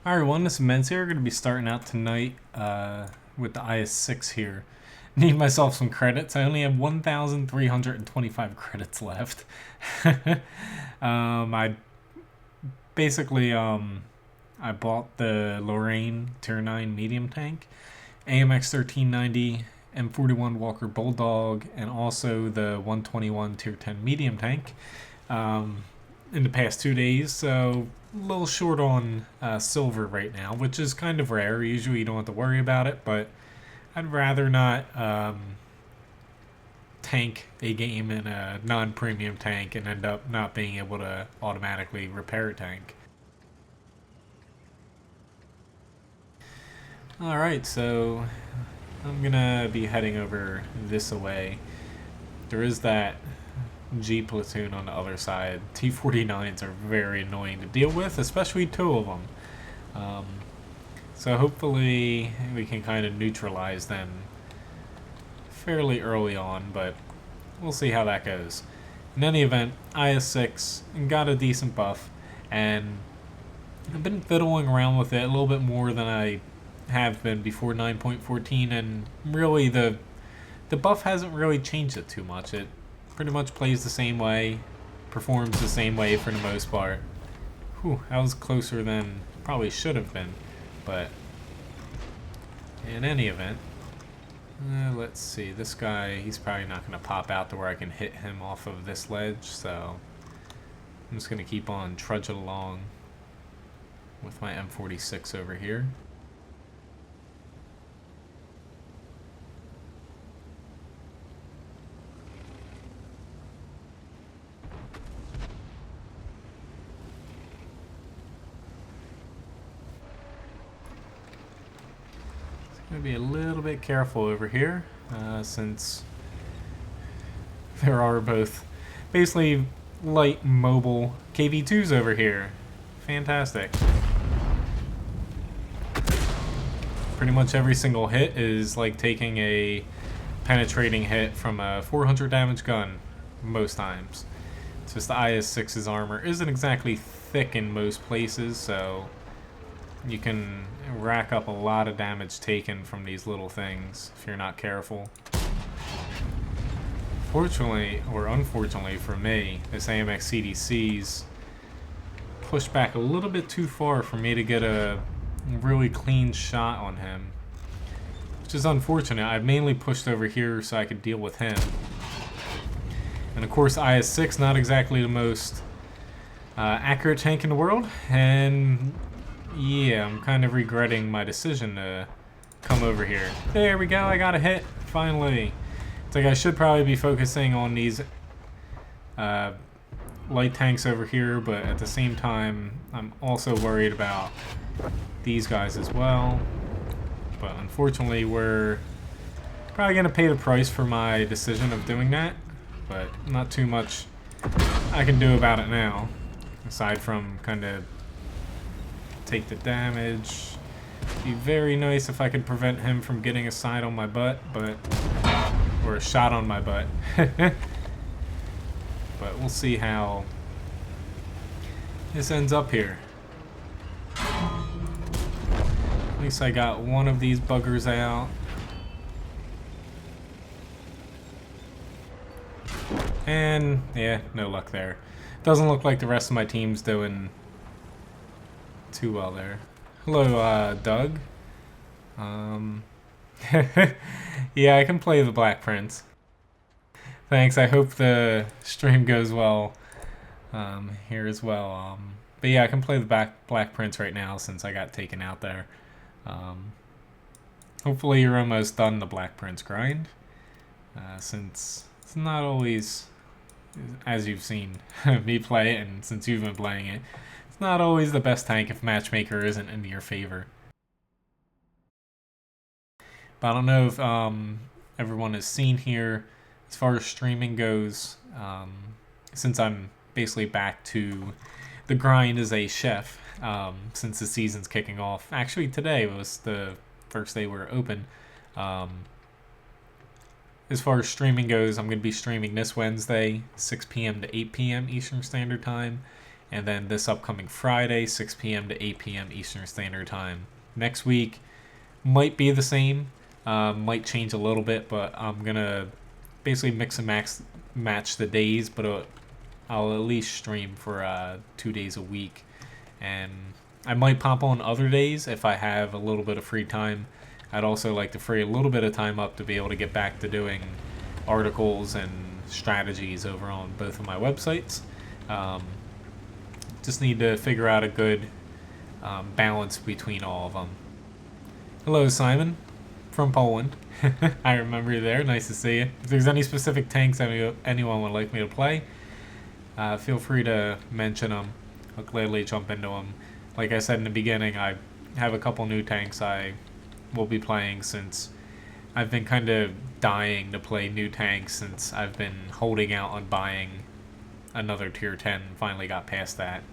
Hi everyone, this is Menz here. We're going to be starting out tonight with the IS-6 here. Need myself some credits. I only have 1,325 credits left. I basically I bought the Lorraine Tier 9 medium tank, AMX 1390, M41 Walker Bulldog, and also the 121 Tier 10 medium tank in the past 2 days. So a little short on silver right now, which is kind of rare. Usually you don't have to worry about it, but I'd rather not tank a game in a non-premium tank and end up not being able to automatically repair a tank. Alright, so I'm gonna be heading over this way. There is that G platoon on the other side. T-49s are very annoying to deal with, especially two of them. So hopefully we can kind of neutralize them fairly early on, but we'll see how that goes. In any event, IS-6 got a decent buff, and I've been fiddling around with it a little bit more than I have been before 9.14, and really the buff hasn't really changed it too much. It pretty much plays the same way, performs the same way for the most part. Whew, that was closer than probably should have been, but in any event, let's see, this guy, he's probably not going to pop out to where I can hit him off of this ledge, so I'm just going to keep on trudging along with my M46 over here. Gonna be a little bit careful over here, since there are both basically light mobile KV2s over here. Fantastic. Pretty much every single hit is like taking a penetrating hit from a 400 damage gun most times. It's just the IS-6's armor isn't exactly thick in most places, so you can rack up a lot of damage taken from these little things if you're not careful. Fortunately, or unfortunately for me, this AMX CDC's pushed back a little bit too far for me to get a really clean shot on him, which is unfortunate. I've mainly pushed over here so I could deal with him. And of course, IS-6, not exactly the most accurate tank in the world, and yeah, I'm kind of regretting my decision to come over here. There we go, I got a hit, finally. It's like I should probably be focusing on these light tanks over here, but at the same time, I'm also worried about these guys as well. But unfortunately, we're probably going to pay the price for my decision of doing that, but not too much I can do about it now, aside from kind of take the damage. Be very nice if I could prevent him from getting a side on my butt, or a shot on my butt. But we'll see how this ends up here. At least I got one of these buggers out. And yeah, no luck there. Doesn't look like the rest of my team's doing too well there. Hello, Doug. Yeah, I can play the Black Prince. Thanks, I hope the stream goes well here as well. But yeah, I can play the Black Prince right now since I got taken out there. Hopefully you're almost done the Black Prince grind, since it's not always, as you've seen me play it, and since you've been playing it, it's not always the best tank if Matchmaker isn't in your favor. But I don't know if everyone has seen here, as far as streaming goes, since I'm basically back to the grind as a chef, since the season's kicking off. Actually, today was the first day we're open. As far as streaming goes, I'm going to be streaming this Wednesday, 6 p.m. to 8 p.m. Eastern Standard Time, and then this upcoming Friday, 6 p.m. to 8 p.m. Eastern Standard Time. Next week might be the same, might change a little bit, but I'm gonna basically mix and match the days, but I'll at least stream for 2 days a week, and I might pop on other days if I have a little bit of free time. I'd also like to free a little bit of time up to be able to get back to doing articles and strategies over on both of my websites. Just need to figure out a good balance between all of them. Hello, Simon from Poland. I remember you there. Nice to see you. If there's any specific tanks anyone would like me to play, feel free to mention them. I'll gladly jump into them. Like I said in the beginning, I have a couple new tanks I will be playing, since I've been kind of dying to play new tanks since I've been holding out on buying another tier 10. Finally got past that.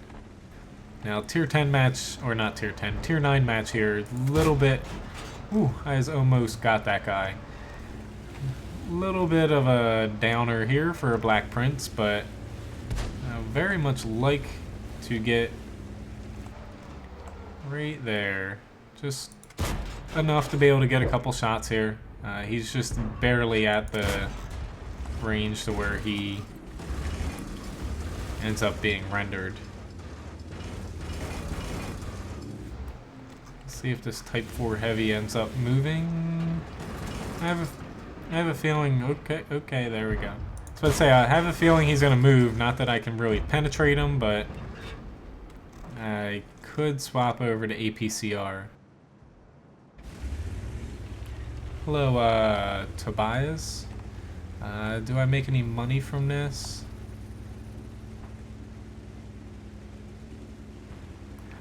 Now tier 10 match, or not tier 10, tier 9 match here, little bit, ooh, I almost got that guy. Little bit of a downer here for a Black Prince, but I very much like to get right there. Just enough to be able to get a couple shots here. He's just barely at the range to where he ends up being rendered. Let's see if this Type 4 Heavy ends up moving. I have a feeling. Okay, there we go. I was about to say, I have a feeling he's gonna move. Not that I can really penetrate him, but I could swap over to APCR. Hello, Tobias. Do I make any money from this?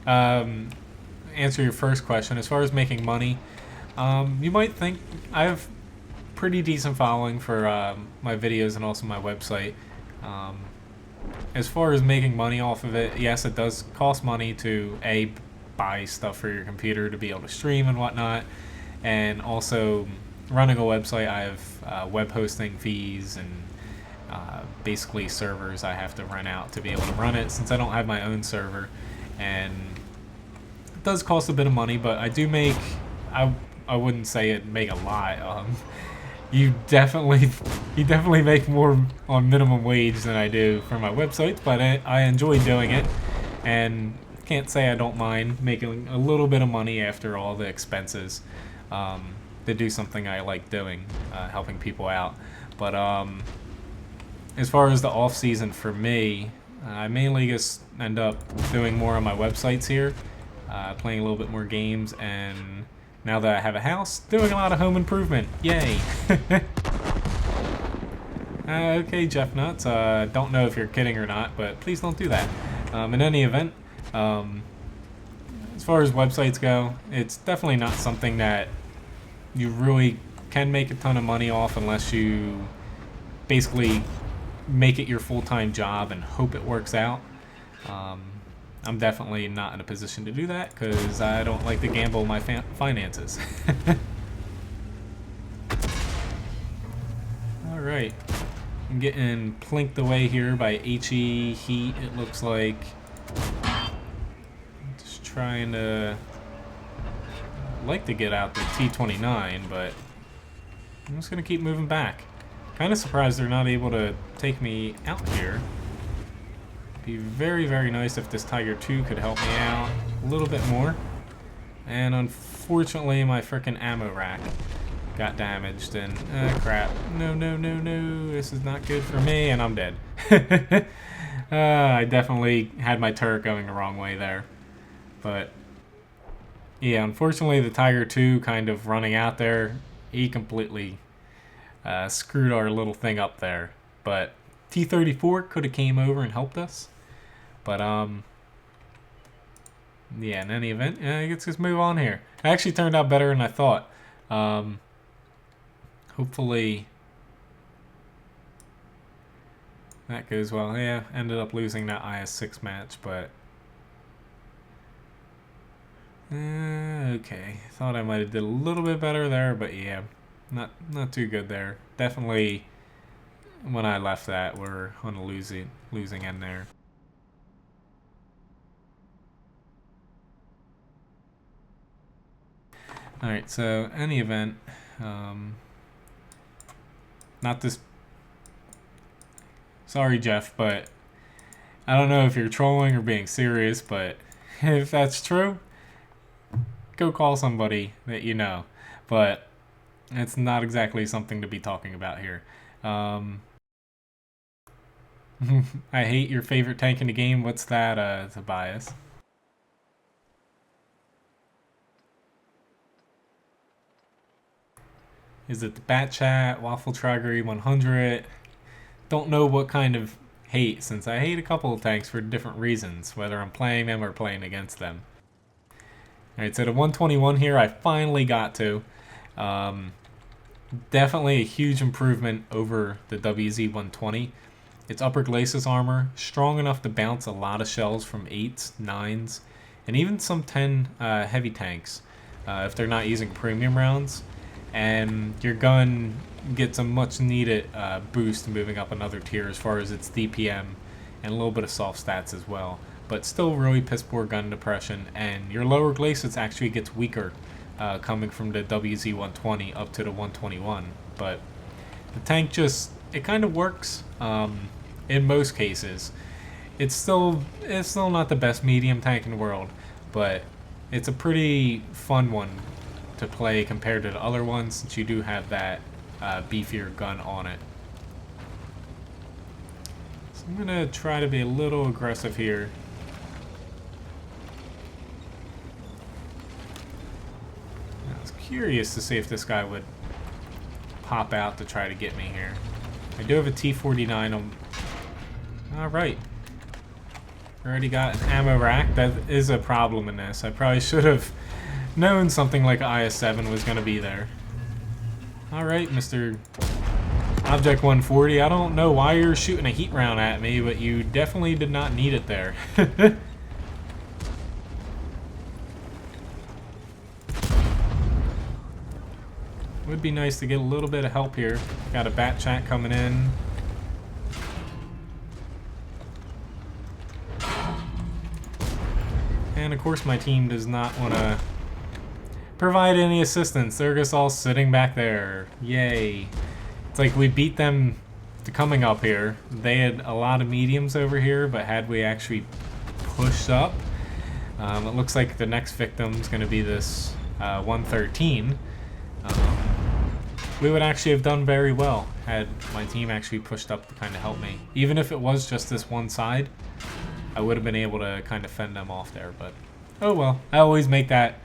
Answer your first question. As far as making money, you might think I have pretty decent following for my videos and also my website. As far as making money off of it, yes, it does cost money to buy stuff for your computer to be able to stream and whatnot, and also running a website. I have web hosting fees and basically servers I have to rent out to be able to run it, since I don't have my own server, and it does cost a bit of money. But I do make, I wouldn't say it make a lot. You definitely make more on minimum wage than I do for my websites, but I enjoy doing it, and can't say I don't mind making a little bit of money after all the expenses to do something I like doing, helping people out. But as far as the off season for me, I mainly just end up doing more on my websites here, playing a little bit more games, and now that I have a house, doing a lot of home improvement. Yay! Okay, Jeff Nuts. Don't know if you're kidding or not, but please don't do that. In any event, as far as websites go, it's definitely not something that you really can make a ton of money off unless you basically make it your full-time job and hope it works out. I'm definitely not in a position to do that because I don't like to gamble my finances. Alright. I'm getting plinked away here by HE Heat, it looks like. Just trying to... I'd like to get out the T-29, but I'm just going to keep moving back. Kind of surprised they're not able to take me out here. Be very, very nice if this Tiger II could help me out a little bit more. And unfortunately, my frickin' ammo rack got damaged, and crap. No, this is not good for me, and I'm dead. I definitely had my turret going the wrong way there. But yeah, unfortunately, the Tiger II kind of running out there, he completely screwed our little thing up there. But T-34 could have came over and helped us. But, yeah, in any event, let's just move on here. It actually turned out better than I thought. Hopefully that goes well. Yeah, ended up losing that IS-6 match, but... okay, thought I might have did a little bit better there, but yeah, not too good there. Definitely, when I left that, we're on a losing end there. Alright, so any event, not this. Sorry, Jeff, but I don't know if you're trolling or being serious, but if that's true, go call somebody that you know. But it's not exactly something to be talking about here. I hate your favorite tank in the game. What's that, Tobias? Is it the Bat Chat, Waffle Triggery 100? Don't know what kind of hate, since I hate a couple of tanks for different reasons, whether I'm playing them or playing against them. Alright, so the 121 here I finally got to. Definitely a huge improvement over the WZ-120. It's upper glacis armor, strong enough to bounce a lot of shells from 8s, 9s, and even some 10 heavy tanks if they're not using premium rounds. And your gun gets a much needed boost moving up another tier as far as its DPM and a little bit of soft stats as well. But still really piss poor gun depression, and your lower glacis actually gets weaker coming from the WZ-120 up to the 121. But the tank just, it kind of works in most cases. It's still not the best medium tank in the world, but it's a pretty fun one to play compared to the other ones, since you do have that beefier gun on it. So I'm gonna try to be a little aggressive here. I was curious to see if this guy would pop out to try to get me here. I do have a T-49 on. Alright. Already got an ammo rack. That is a problem in this. I probably should have known something like IS-7 was going to be there. Alright, Mr. Object 140. I don't know why you're shooting a heat round at me, but you definitely did not need it there. Would be nice to get a little bit of help here. Got a Bat Chat coming in. And of course my team does not want to provide any assistance. They're just all sitting back there. Yay. It's like we beat them to coming up here. They had a lot of mediums over here, but had we actually pushed up, it looks like the next victim's going to be this 113. We would actually have done very well had my team actually pushed up to kind of help me. Even if it was just this one side, I would have been able to kind of fend them off there, but oh well. I always make that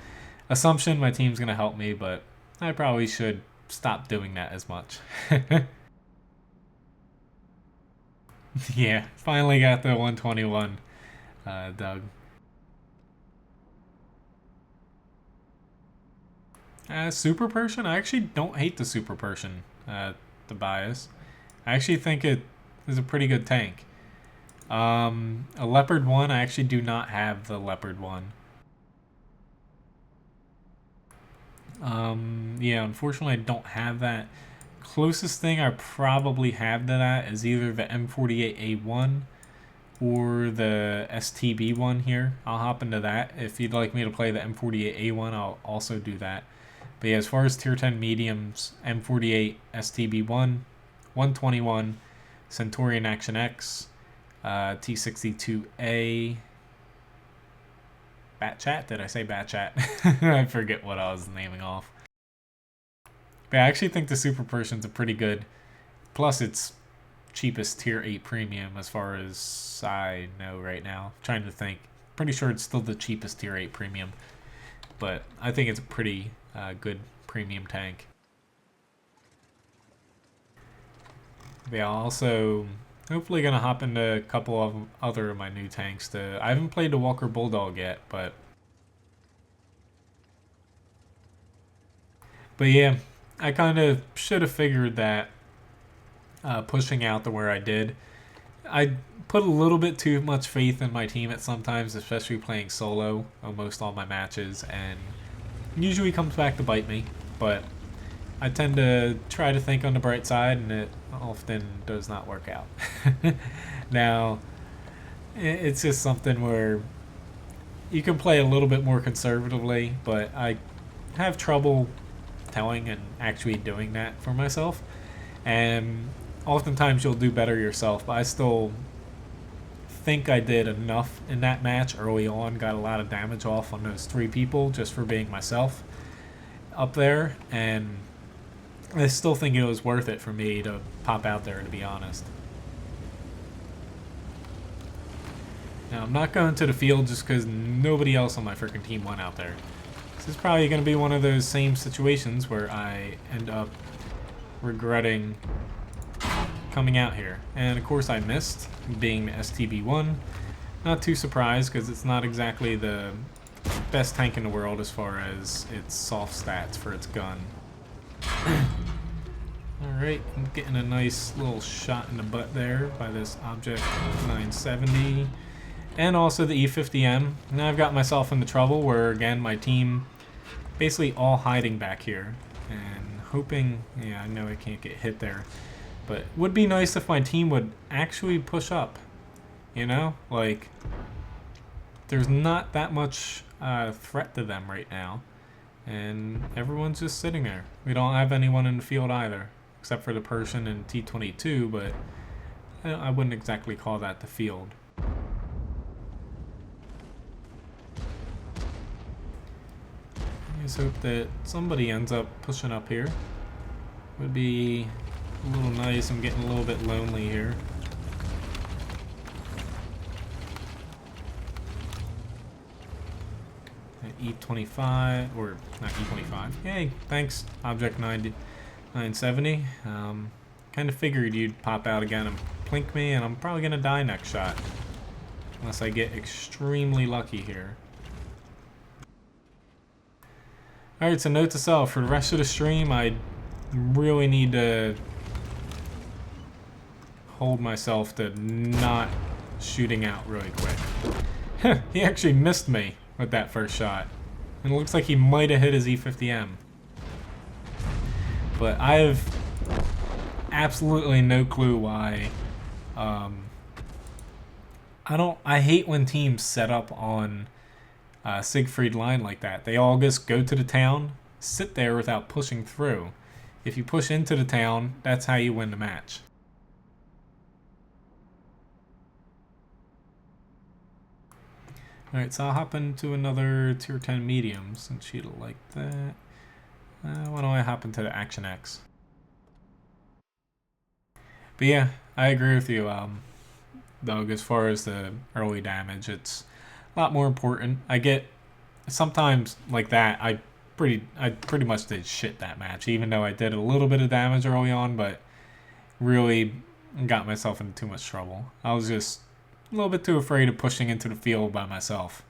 assumption my team's going to help me, but I probably should stop doing that as much. Yeah, finally got the 121, Doug. Super Pershing? I actually don't hate the Super Pershing, the bias. I actually think it is a pretty good tank. A Leopard 1, I actually do not have the Leopard 1. Yeah, unfortunately I don't have that. Closest thing I probably have to that is either the M48A1 or the STB1 here. I'll hop into that. If you'd like me to play the M48A1, I'll also do that. But yeah, as far as tier 10 mediums, M48, STB1, 121, Centurion Action X, T62A, Bat Chat? Did I say Bat Chat? I forget what I was naming off. But I actually think the Super Pershing's a pretty good. Plus, it's cheapest tier 8 premium as far as I know right now. I'm trying to think. Pretty sure it's still the cheapest tier 8 premium. But I think it's a pretty good premium tank. But yeah, also hopefully gonna hop into a couple of other of my new tanks. I haven't played the Walker Bulldog yet, but yeah, I kind of should have figured that pushing out to where I did. I put a little bit too much faith in my team at sometimes, especially playing solo almost all my matches, and usually comes back to bite me. But I tend to try to think on the bright side, and it often does not work out. Now, it's just something where you can play a little bit more conservatively, but I have trouble telling and actually doing that for myself. And oftentimes you'll do better yourself, but I still think I did enough in that match early on, got a lot of damage off on those 3 people just for being myself up there, and I still think it was worth it for me to pop out there, to be honest. Now, I'm not going to the field just because nobody else on my freaking team went out there. This is probably going to be one of those same situations where I end up regretting coming out here. And of course I missed, being the STB-1. Not too surprised, because it's not exactly the best tank in the world as far as its soft stats for its gun. Alright, I'm getting a nice little shot in the butt there by this Object 970. And also the E50M. Now I've got myself into trouble where, again, my team basically all hiding back here. And hoping, yeah, I know I can't get hit there. But it would be nice if my team would actually push up. You know? Like, there's not that much threat to them right now. And everyone's just sitting there. We don't have anyone in the field either. Except for the Pershing and T-22, but I wouldn't exactly call that the field. I just hope that somebody ends up pushing up here. Would be a little nice. I'm getting a little bit lonely here. E25, or not E25. Hey, thanks, Object 970. Kind of figured you'd pop out again and plink me, and I'm probably going to die next shot. Unless I get extremely lucky here. Alright, so note to self, for the rest of the stream, I really need to hold myself to not shooting out really quick. He actually missed me with that first shot. And it looks like he might have hit his E50M. But I have absolutely no clue why. I hate when teams set up on Siegfried line like that. They all just go to the town, sit there without pushing through. If you push into the town, that's how you win the match. Alright, so I'll hop into another tier 10 medium since she'd like that. Why don't I hop into the Action X? But yeah, I agree with you, Doug, as far as the early damage. It's a lot more important. I get sometimes like that, I pretty much did shit that match, even though I did a little bit of damage early on, but really got myself into too much trouble. I was just a little bit too afraid of pushing into the field by myself.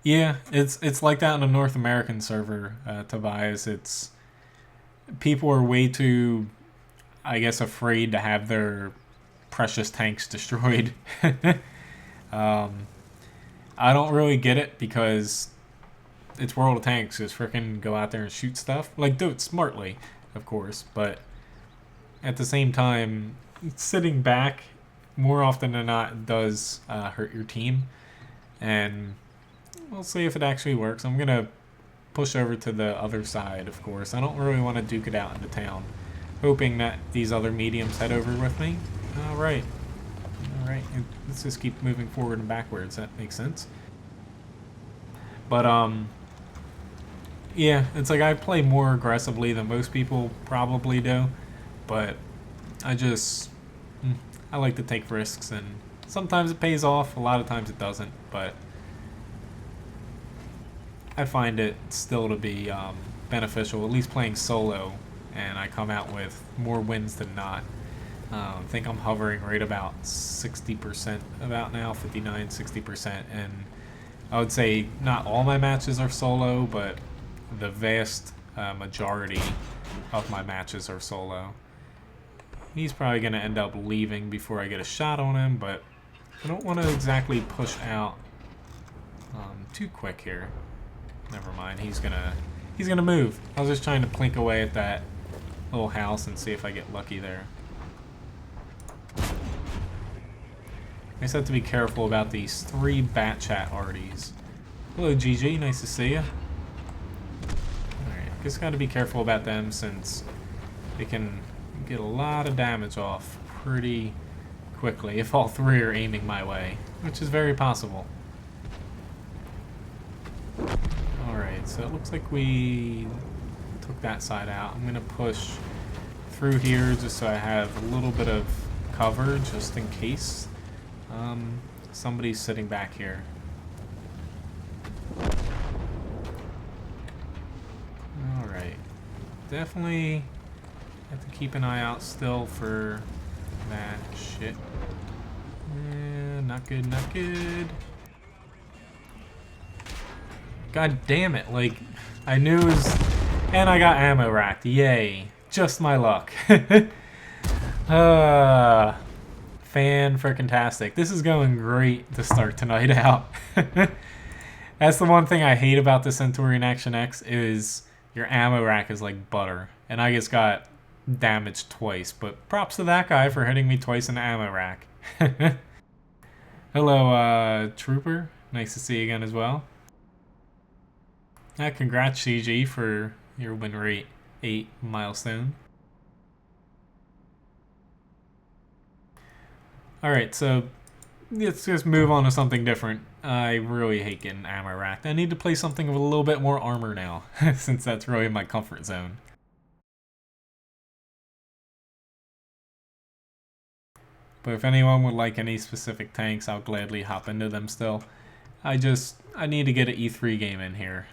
Yeah, it's like that on a North American server, Tobias. It's people are way too, I guess, afraid to have their precious tanks destroyed. I don't really get it because it's World of Tanks. Just freaking go out there and shoot stuff. Like, do it smartly, of course, but at the same time, sitting back more often than not does hurt your team. And we'll see if it actually works. I'm going to push over to the other side, of course. I don't really want to duke it out in the town, hoping that these other mediums head over with me. Alright. Alright, let's just keep moving forward and backwards. That makes sense. But, yeah, it's like I play more aggressively than most people probably do. But I like to take risks, and sometimes it pays off, a lot of times it doesn't, but I find it still to be beneficial, at least playing solo, and I come out with more wins than not. I think I'm hovering right about 60% about now, 59, 60%, and I would say not all my matches are solo, but the vast majority of my matches are solo. He's probably going to end up leaving before I get a shot on him, but I don't want to exactly push out too quick here. Never mind, he's gonna move. I was just trying to plink away at that little house and see if I get lucky there. I just have to be careful about these 3 Bat Chat RDs. Hello, GG. Nice to see you. Alright, just gotta be careful about them since they can get a lot of damage off pretty quickly if all 3 are aiming my way, which is very possible. Alright, so it looks like we took that side out. I'm gonna push through here just so I have a little bit of cover just in case somebody's sitting back here. Alright, definitely have to keep an eye out still for that shit. Not good, not good. God damn it, like, I knew it was... And I got ammo racked, yay. Just my luck. Fan-frickin-tastic. This is going great to start tonight out. That's the one thing I hate about the Centurion Action X is your ammo rack is like butter. And I just got damaged twice, but props to that guy for hitting me twice in the ammo rack. Hello, Trooper. Nice to see you again as well. Congrats, CG, for your win rate 8 milestone. Alright, so let's just move on to something different. I really hate getting ammo racked. I need to play something with a little bit more armor now, since that's really my comfort zone. But if anyone would like any specific tanks, I'll gladly hop into them still. I need to get an E3 game in here.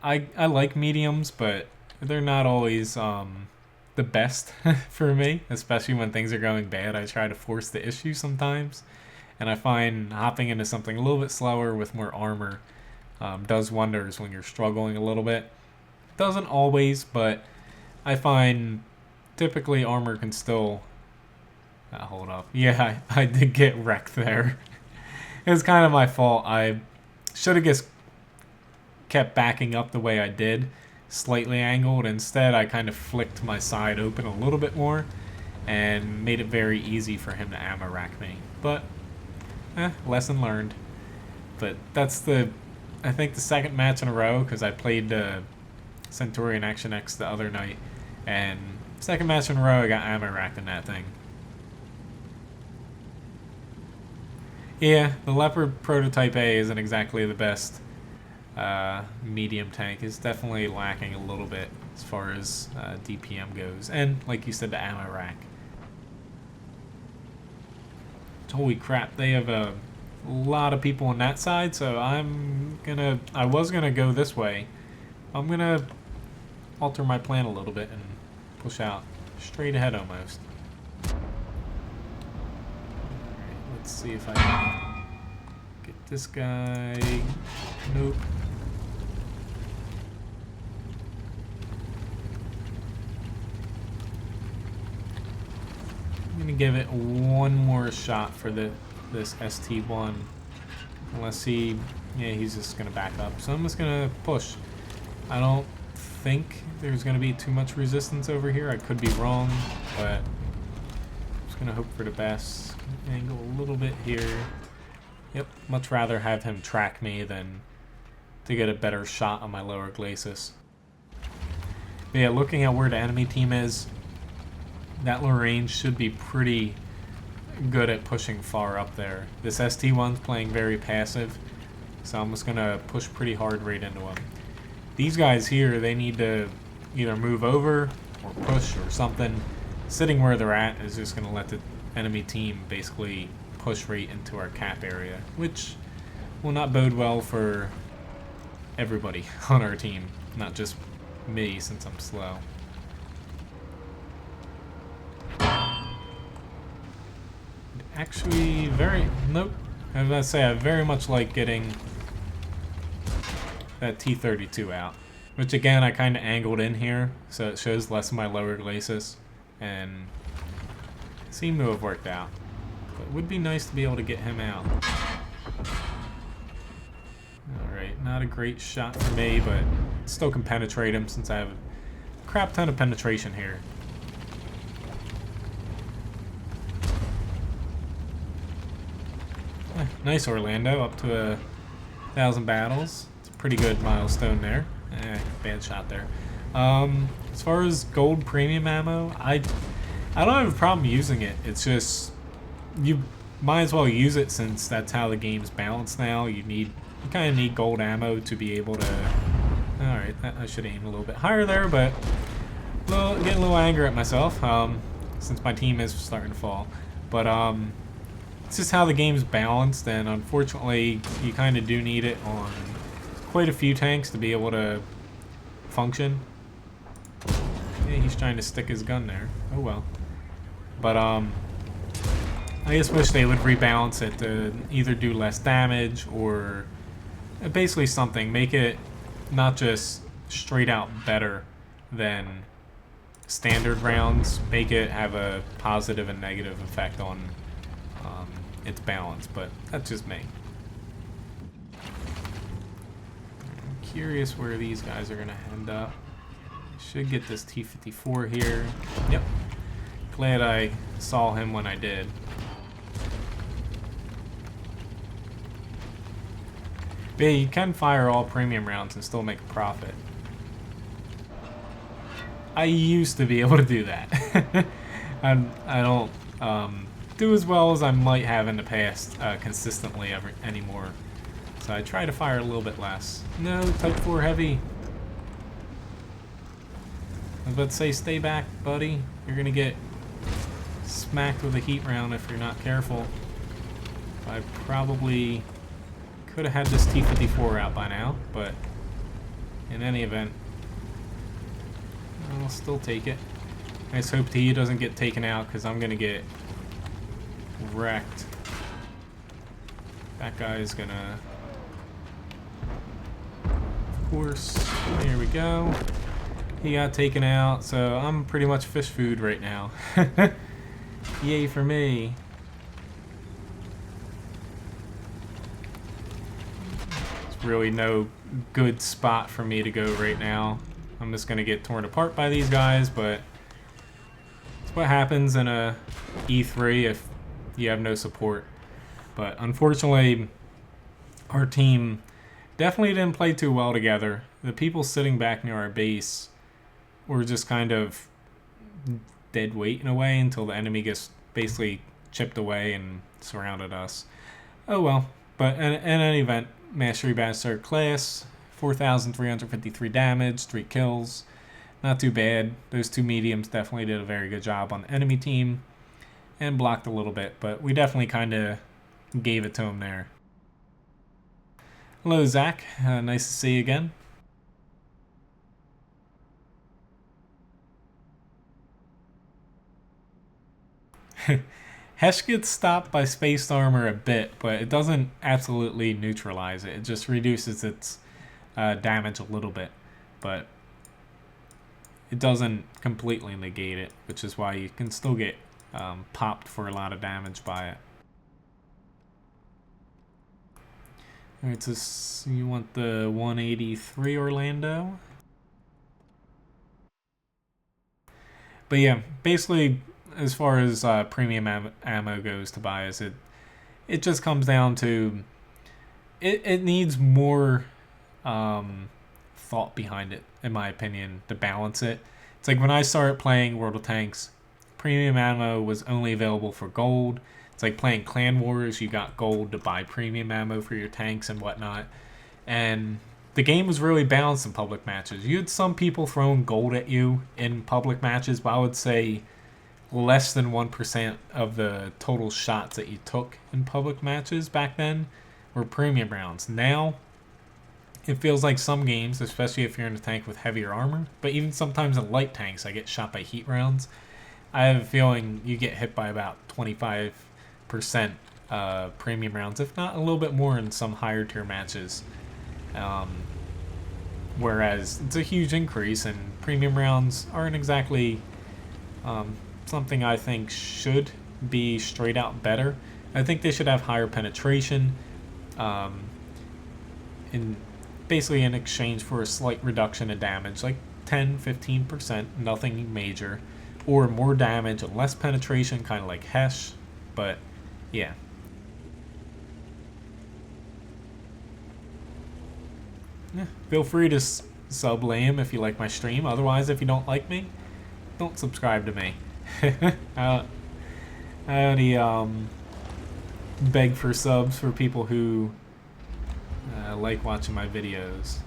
I like mediums, but they're not always the best for me, especially when things are going bad. I try to force the issue sometimes, and I find hopping into something a little bit slower with more armor does wonders when you're struggling a little bit. Doesn't always, but I find typically armor can still... hold up. Yeah, I did get wrecked there. It was kind of my fault. I should have just kept backing up the way I did, slightly angled. Instead, I kind of flicked my side open a little bit more and made it very easy for him to ammo rack me. But, lesson learned. But that's I think the second match in a row, because I played Centurion Action X the other night, and second match in a row I got ammo racked in that thing. Yeah, the Leopard Prototype A isn't exactly the best medium tank. It's definitely lacking a little bit as far as DPM goes. And, like you said, the ammo rack. Holy crap, they have a lot of people on that side, so I was gonna go this way. I'm gonna alter my plan a little bit and push out straight ahead almost. Let's see if I can get this guy. Nope. I'm gonna give it one more shot for this ST1. Unless he's just gonna back up. So I'm just gonna push. I don't think there's gonna be too much resistance over here. I could be wrong, but I'm just gonna hope for the best. Angle a little bit here. Yep, much rather have him track me than to get a better shot on my lower glacis. But yeah, looking at where the enemy team is, that Lorraine should be pretty good at pushing far up there. This ST1's playing very passive, so I'm just gonna push pretty hard right into him. These guys here, they need to either move over or push or something. Sitting where they're at is just gonna let the enemy team basically push right into our cap area, which will not bode well for everybody on our team, not just me since I'm slow. Actually, nope. I was gonna say I very much like getting that T-32 out, which again I kind of angled in here, so it shows less of my lower glacis, and seemed to have worked out. But it would be nice to be able to get him out. Alright, not a great shot for me, but still can penetrate him since I have a crap ton of penetration here. Nice, Orlando, up to 1,000 battles. It's a pretty good milestone there. Bad shot there. As far as gold premium ammo, I don't have a problem using it. It's just, you might as well use it since that's how the game's balanced now. You kind of need gold ammo to be able to... Alright, I should aim a little bit higher there, but getting a little angry at myself, since my team is starting to fall. But it's just how the game's balanced, and unfortunately you kind of do need it on quite a few tanks to be able to function. Yeah, he's trying to stick his gun there. Oh well. But I just wish they would rebalance it to either do less damage or basically something. Make it not just straight out better than standard rounds. Make it have a positive and negative effect on its balance, but that's just me. I'm curious where these guys are gonna end up. Should get this T-54 here. Yep. Glad I saw him when I did. But yeah, you can fire all premium rounds and still make a profit. I used to be able to do that. I don't do as well as I might have in the past consistently anymore. So I try to fire a little bit less. No, Type 4 heavy. I was about to say, stay back, buddy. You're gonna get smacked with a heat round if you're not careful. I probably could have had this T-54 out by now, but in any event, I'll still take it. I just hope he doesn't get taken out because I'm gonna get wrecked. That guy is gonna... Of course, there we go. He got taken out, so I'm pretty much fish food right now. Yay for me. There's really no good spot for me to go right now. I'm just gonna get torn apart by these guys, but it's what happens in a E3 if you have no support. But unfortunately, our team definitely didn't play too well together. The people sitting back near our base were just kind of dead weight in a way until the enemy gets basically chipped away and surrounded us. Oh well. But in any event, Mastery Badge 3rd class, 4,353 damage, 3 kills. Not too bad. Those 2 mediums definitely did a very good job on the enemy team and blocked a little bit, but we definitely kind of gave it to him there. Hello, Zach. Nice to see you again. Hesh gets stopped by spaced armor a bit, but it doesn't absolutely neutralize it. It just reduces its damage a little bit, but it doesn't completely negate it, which is why you can still get popped for a lot of damage by it. Alright, so you want the 183 Orlando? But yeah, basically, as far as premium ammo goes, Tobias, it just comes down to it needs more thought behind it, in my opinion, to balance it. It's like when I started playing World of Tanks, premium ammo was only available for gold. It's like playing Clan Wars, you got gold to buy premium ammo for your tanks and whatnot. And the game was really balanced in public matches. You had some people throwing gold at you in public matches, but I would say less than 1% of the total shots that you took in public matches back then were premium rounds. Now, it feels like some games, especially if you're in a tank with heavier armor, but even sometimes in light tanks, I get shot by heat rounds. I have a feeling you get hit by about 25% premium rounds, if not a little bit more in some higher tier matches. Whereas it's a huge increase, and premium rounds aren't exactly something I think should be straight out better. I think they should have higher penetration basically in exchange for a slight reduction in damage, like 10-15%, nothing major, or more damage and less penetration, kind of like Hesh. But yeah, feel free to sub lame if you like my stream. Otherwise, if you don't like me, don't subscribe to me. I only beg for subs for people who like watching my videos.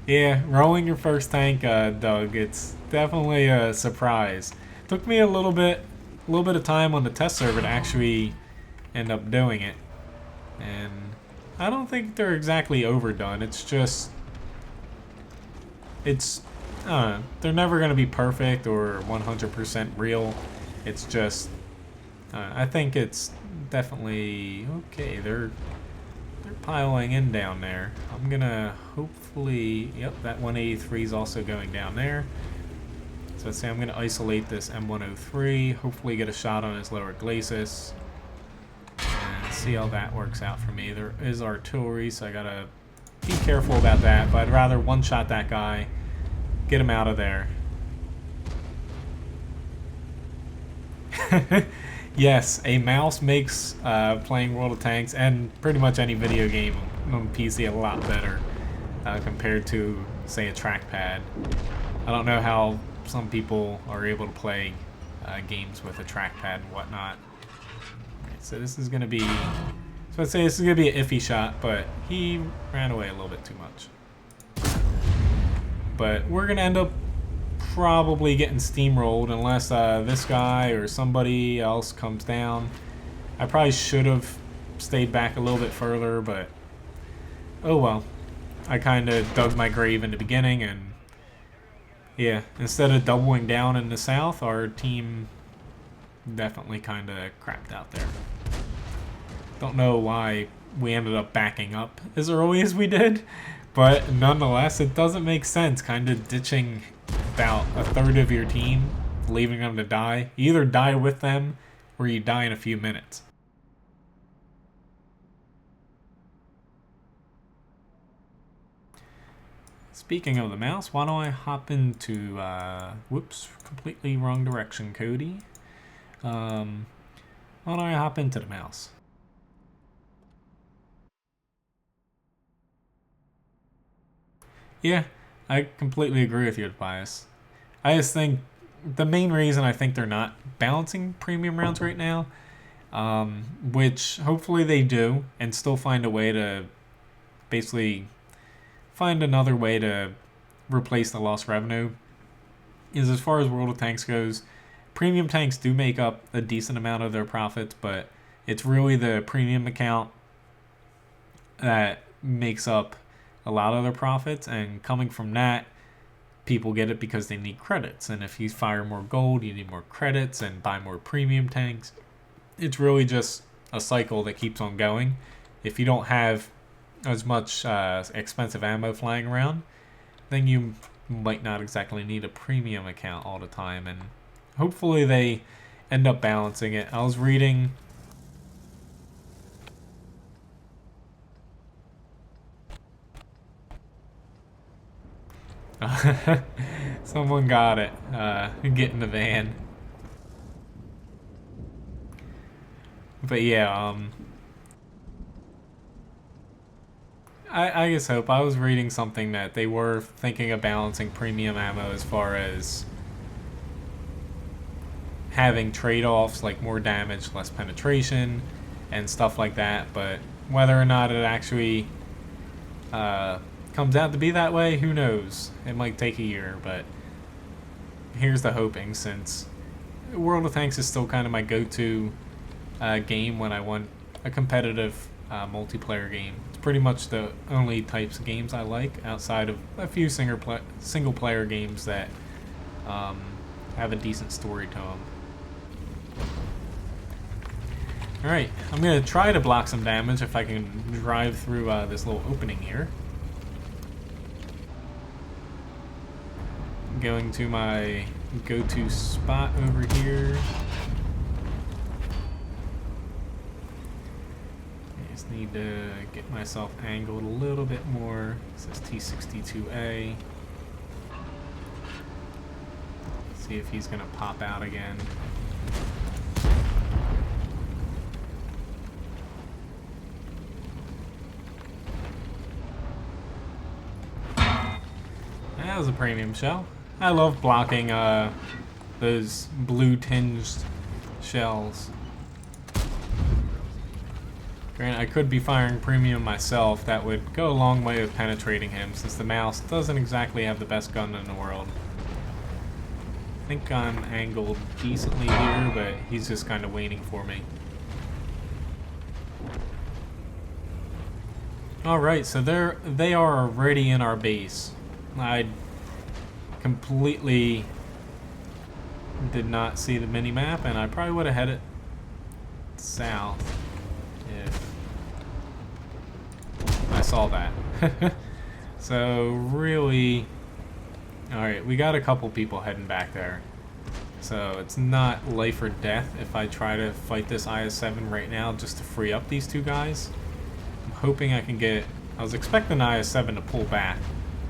Yeah, rolling your first tank, Doug, it's definitely a surprise. Took me a little bit of time on the test server to actually end up doing it. And I don't think they're exactly overdone. It's just, they're never going to be perfect or 100% real. It's just, I think it's definitely, okay, they're piling in down there. I'm gonna hopefully, yep, that 183 is also going down there. So let's say I'm gonna isolate this M103, hopefully get a shot on his lower glacis, and see how that works out for me. There is artillery, so I gotta be careful about that, but I'd rather one-shot that guy, get him out of there. Yes, a mouse makes playing World of Tanks and pretty much any video game on PC a lot better compared to, say, a trackpad. I don't know how some people are able to play games with a trackpad and whatnot. Right, so this is going to be... So I'd say this is going to be an iffy shot, but he ran away a little bit too much. But we're going to end up probably getting steamrolled unless this guy or somebody else comes down. I probably should have stayed back a little bit further, but oh well. I kind of dug my grave in the beginning, and yeah, instead of doubling down in the south, our team definitely kind of crapped out there. Don't know why we ended up backing up as early as we did, but nonetheless, it doesn't make sense kind of ditching about a third of your team, leaving them to die. You either die with them or you die in a few minutes. Speaking of the mouse, why don't I hop into, whoops, completely wrong direction, Cody. Why don't I hop into the mouse? Yeah, I completely agree with your bias. I just think the main reason I think they're not balancing premium rounds right now, which hopefully they do, and still find a way to basically find another way to replace the lost revenue, is as far as World of Tanks goes, premium tanks do make up a decent amount of their profits, but it's really the premium account that makes up a lot of their profits, and coming from that, people get it because they need credits, and if you fire more gold, you need more credits and buy more premium tanks. It's really just a cycle that keeps on going. If you don't have as much expensive ammo flying around, then you might not exactly need a premium account all the time, and hopefully they end up balancing it. I was reading someone got it. Get in the van. But yeah, I just hope. I was reading something that they were thinking of balancing premium ammo as far as having trade-offs like more damage, less penetration, and stuff like that. But whether or not it actually comes out to be that way, who knows? It might take a year, but here's the hoping, since World of Tanks is still kind of my go-to game when I want a competitive multiplayer game. It's pretty much the only types of games I like, outside of a few single-player games that have a decent story to them. Alright, I'm going to try to block some damage if I can drive through this little opening here. Going to my go-to spot over here. I just need to get myself angled a little bit more. This is T-62A. See if he's gonna pop out again. That was a premium shell. I love blocking those blue tinged shells. Granted, I could be firing premium myself. That would go a long way with penetrating him, since the mouse doesn't exactly have the best gun in the world. I think I'm angled decently here, but he's just kind of waiting for me. Alright, so they are already in our base. I completely did not see the mini-map, and I probably would have headed south if I saw that. So really, alright, we got a couple people heading back there. So it's not life or death if I try to fight this IS-7 right now just to free up these two guys. I'm hoping I can get... I was expecting IS-7 to pull back.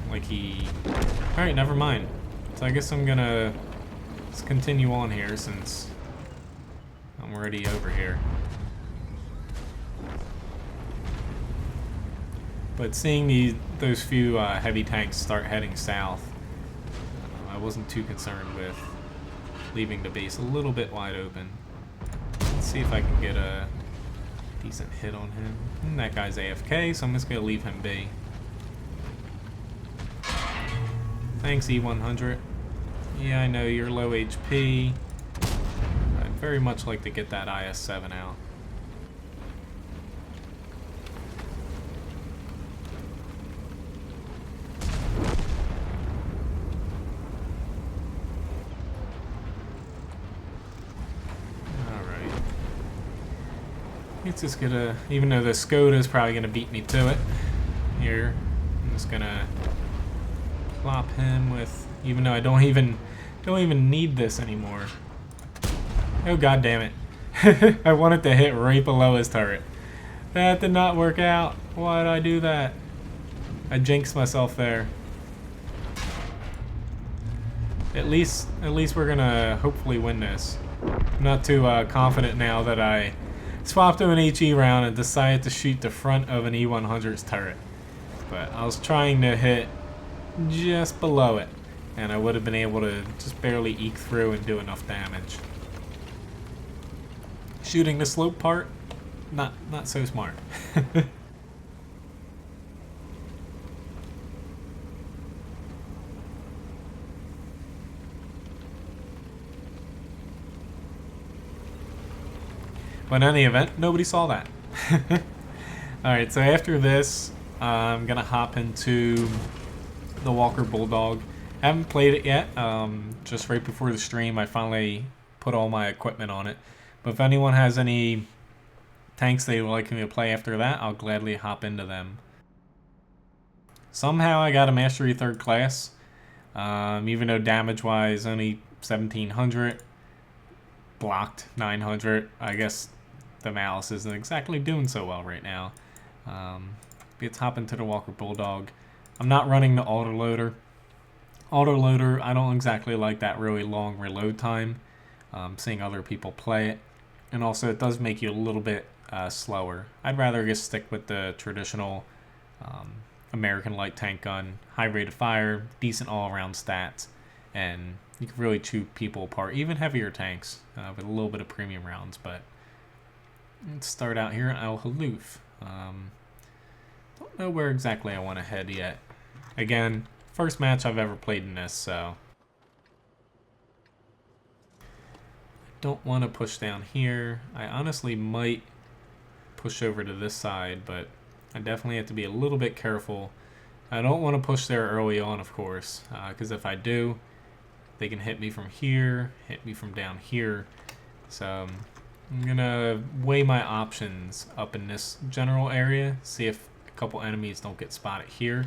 Like he... Alright, never mind. So I guess I'm gonna just continue on here since I'm already over here. But seeing those few heavy tanks start heading south, I wasn't too concerned with leaving the base a little bit wide open. Let's see if I can get a decent hit on him. And that guy's AFK, so I'm just going to leave him be. Thanks, E100. Yeah, I know you're low HP. I'd very much like to get that IS-7 out. It's just gonna, even though the Skoda is probably gonna beat me to it here, I'm just gonna plop him with, even though I don't even need this anymore. Oh god damn it. I wanted to hit right below his turret. That did not work out. Why did I do that? I jinxed myself there. At least we're gonna hopefully win this. I'm not too confident now that I swapped to an HE round and decided to shoot the front of an E100's turret. But I was trying to hit just below it, and I would have been able to just barely eke through and do enough damage. Shooting the slope part, not so smart. But in any event, nobody saw that. Alright, so after this, I'm going to hop into the Walker Bulldog. I haven't played it yet. Just right before the stream, I finally put all my equipment on it. But if anyone has any tanks they would like me to play after that, I'll gladly hop into them. Somehow I got a Mastery 3rd class. Even though damage-wise, only 1700. Blocked 900. I guess the mouse isn't exactly doing so well right now. Let's hop into the Walker Bulldog. I'm not running the autoloader. Autoloader, I don't exactly like that really long reload time. Seeing other people play it. And also it does make you a little bit slower. I'd rather just stick with the traditional American light tank gun. High rate of fire, decent all-around stats, and you can really chew people apart. Even heavier tanks with a little bit of premium rounds. But let's start out here in Al Haluf. Don't know where exactly I want to head yet. Again, first match I've ever played in this, so don't want to push down here. I honestly might push over to this side, but I definitely have to be a little bit careful. I don't want to push there early on, of course, because if I do, they can hit me from here, hit me from down here. So I'm going to weigh my options up in this general area, see if a couple enemies don't get spotted here,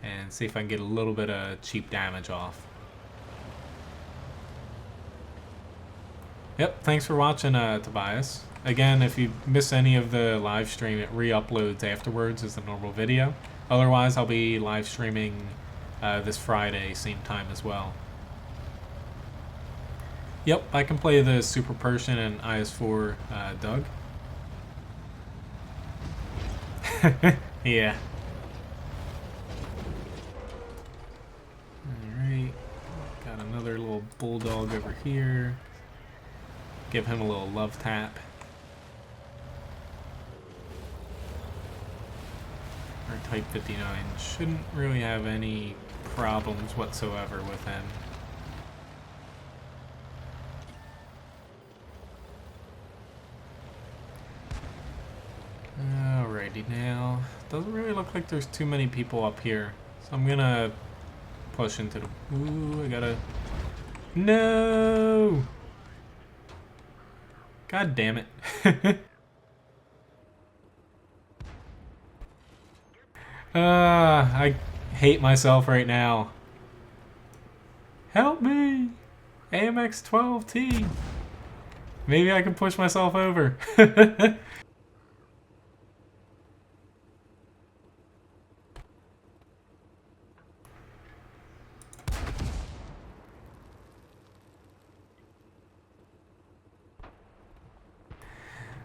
and see if I can get a little bit of cheap damage off. Yep, thanks for watching, Tobias. Again, if you miss any of the live stream, it re-uploads afterwards as the normal video. Otherwise, I'll be live streaming this Friday, same time as well. Yep, I can play the Super Pershing and IS-4, Doug. Yeah. Bulldog over here. Give him a little love tap. Our Type 59 shouldn't really have any problems whatsoever with him. Alrighty now. Doesn't really look like there's too many people up here. So I'm gonna push into the... Ooh, I gotta... No! God damn it. I hate myself right now. Help me! AMX 12T! Maybe I can push myself over.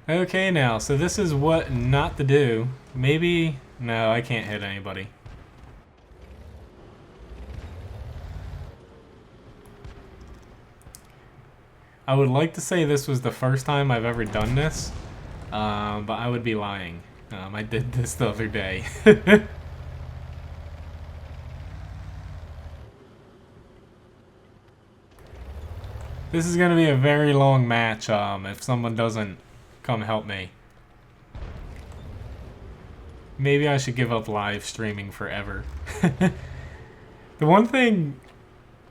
Okay now, so this is what not to do. Maybe... No, I can't hit anybody. I would like to say this was the first time I've ever done this, but I would be lying. I did this the other day. This is going to be a very long match if someone doesn't come help me. Maybe I should give up live streaming forever. The one thing,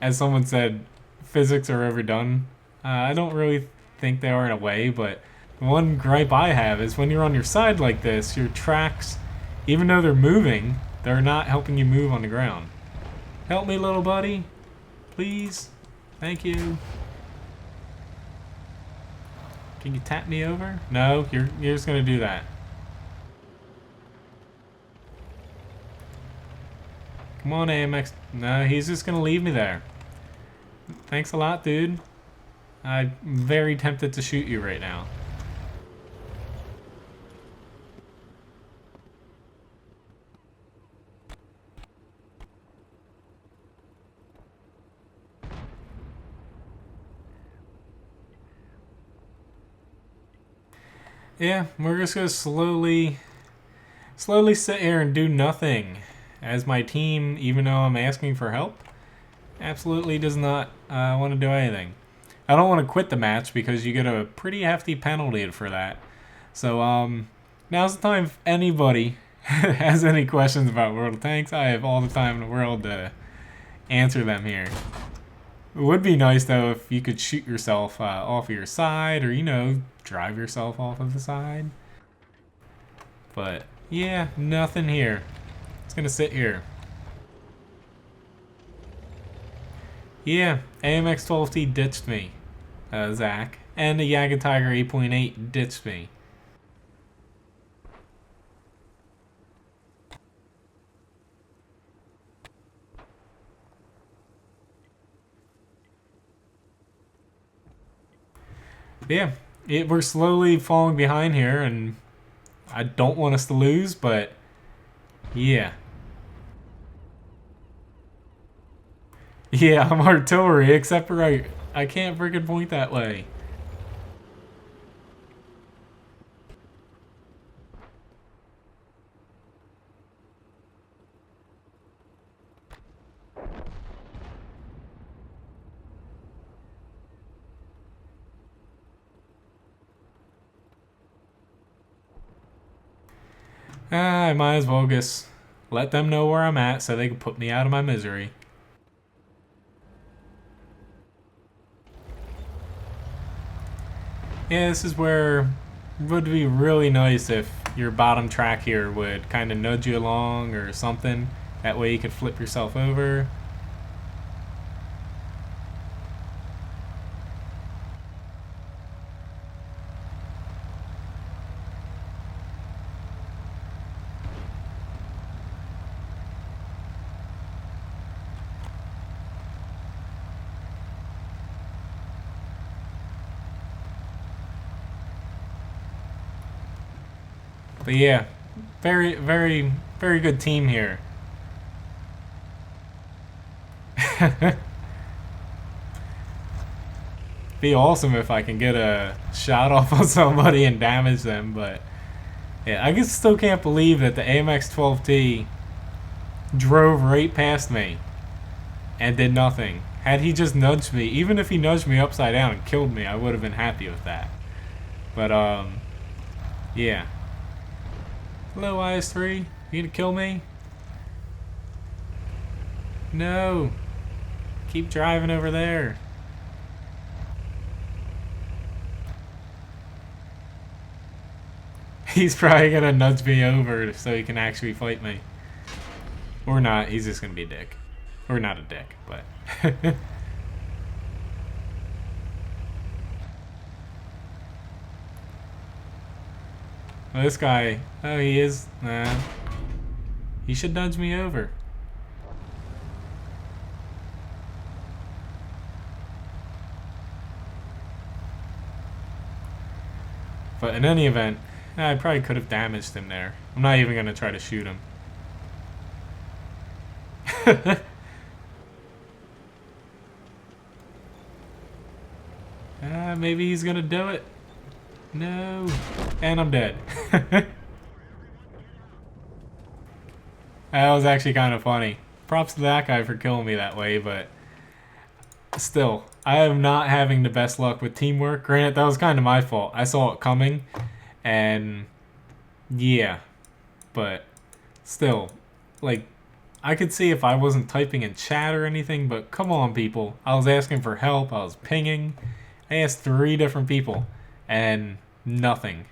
as someone said, physics are overdone. I don't really think they are in a way, but the one gripe I have is when you're on your side like this, your tracks, even though they're moving, they're not helping you move on the ground. Help me, little buddy. Please. Thank you. Can you tap me over? No, you're just gonna do that. Come on, AMX. No, he's just gonna leave me there. Thanks a lot, dude. I'm very tempted to shoot you right now. Yeah, we're just gonna slowly sit here and do nothing. As my team, even though I'm asking for help, absolutely does not want to do anything. I don't want to quit the match because you get a pretty hefty penalty for that. So now's the time if anybody has any questions about World of Tanks. I have all the time in the world to answer them here. It would be nice though if you could shoot yourself off of your side, or you know, drive yourself off of the side. But yeah, nothing here. It's gonna sit here. Yeah, AMX 12T ditched me, Zach, and the Yaga Tiger 8.8 ditched me. Yeah, we're slowly falling behind here, and I don't want us to lose, but yeah. Yeah, I'm artillery, except for I can't freaking point that way. I might as well just let them know where I'm at so they can put me out of my misery. Yeah, this is where it would be really nice if your bottom track here would kind of nudge you along or something. That way you could flip yourself over. But yeah, very, very, very good team here. Be awesome if I can get a shot off on somebody and damage them, but yeah, I still can't believe that the AMX-12T drove right past me and did nothing. Had he just nudged me, even if he nudged me upside down and killed me, I would have been happy with that. But yeah. Hello, IS-3. You gonna kill me? No. Keep driving over there. He's probably gonna nudge me over so he can actually fight me. Or not, he's just gonna be a dick. Or not a dick, but... Well, this guy... Oh, he is... he should nudge me over. But in any event, I probably could have damaged him there. I'm not even going to try to shoot him. Maybe he's going to do it. No. And I'm dead. That was actually kind of funny. Props to that guy for killing me that way, but still, I am not having the best luck with teamwork. Granted, that was kind of my fault. I saw it coming, and yeah, but still, like, I could see if I wasn't typing in chat or anything, but come on, people. I was asking for help. I was pinging. I asked 3 different people, and nothing.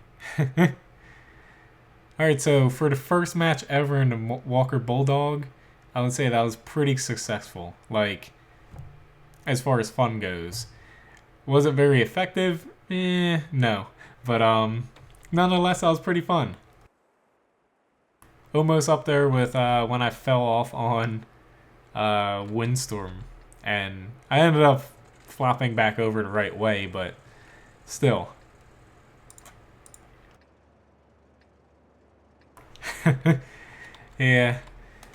Alright, so for the first match ever in the Walker Bulldog, I would say that was pretty successful. Like, as far as fun goes. Was it very effective? No. But, nonetheless, that was pretty fun. Almost up there with when I fell off on Windstorm. And I ended up flopping back over the right way, but still. Yeah.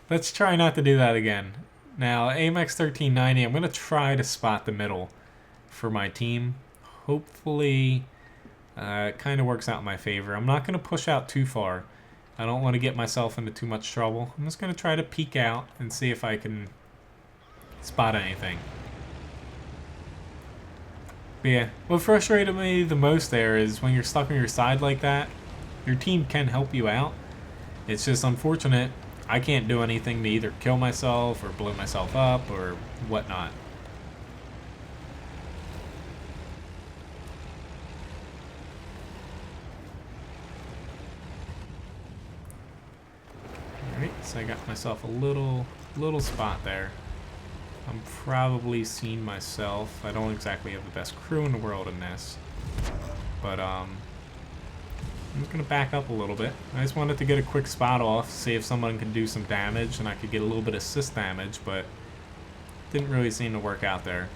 Let's try not to do that again. Now, AMX 1390, I'm going to try to spot the middle for my team. Hopefully, it kind of works out in my favor. I'm not going to push out too far. I don't want to get myself into too much trouble. I'm just going to try to peek out and see if I can spot anything. But yeah, what frustrated me the most there is when you're stuck on your side like that, your team can help you out. It's just unfortunate I can't do anything to either kill myself or blow myself up or whatnot. Alright, so I got myself a little spot there. I'm probably seeing myself. I don't exactly have the best crew in the world in this. But I'm just going to back up a little bit. I just wanted to get a quick spot off, see if someone could do some damage, and I could get a little bit of assist damage, but didn't really seem to work out there.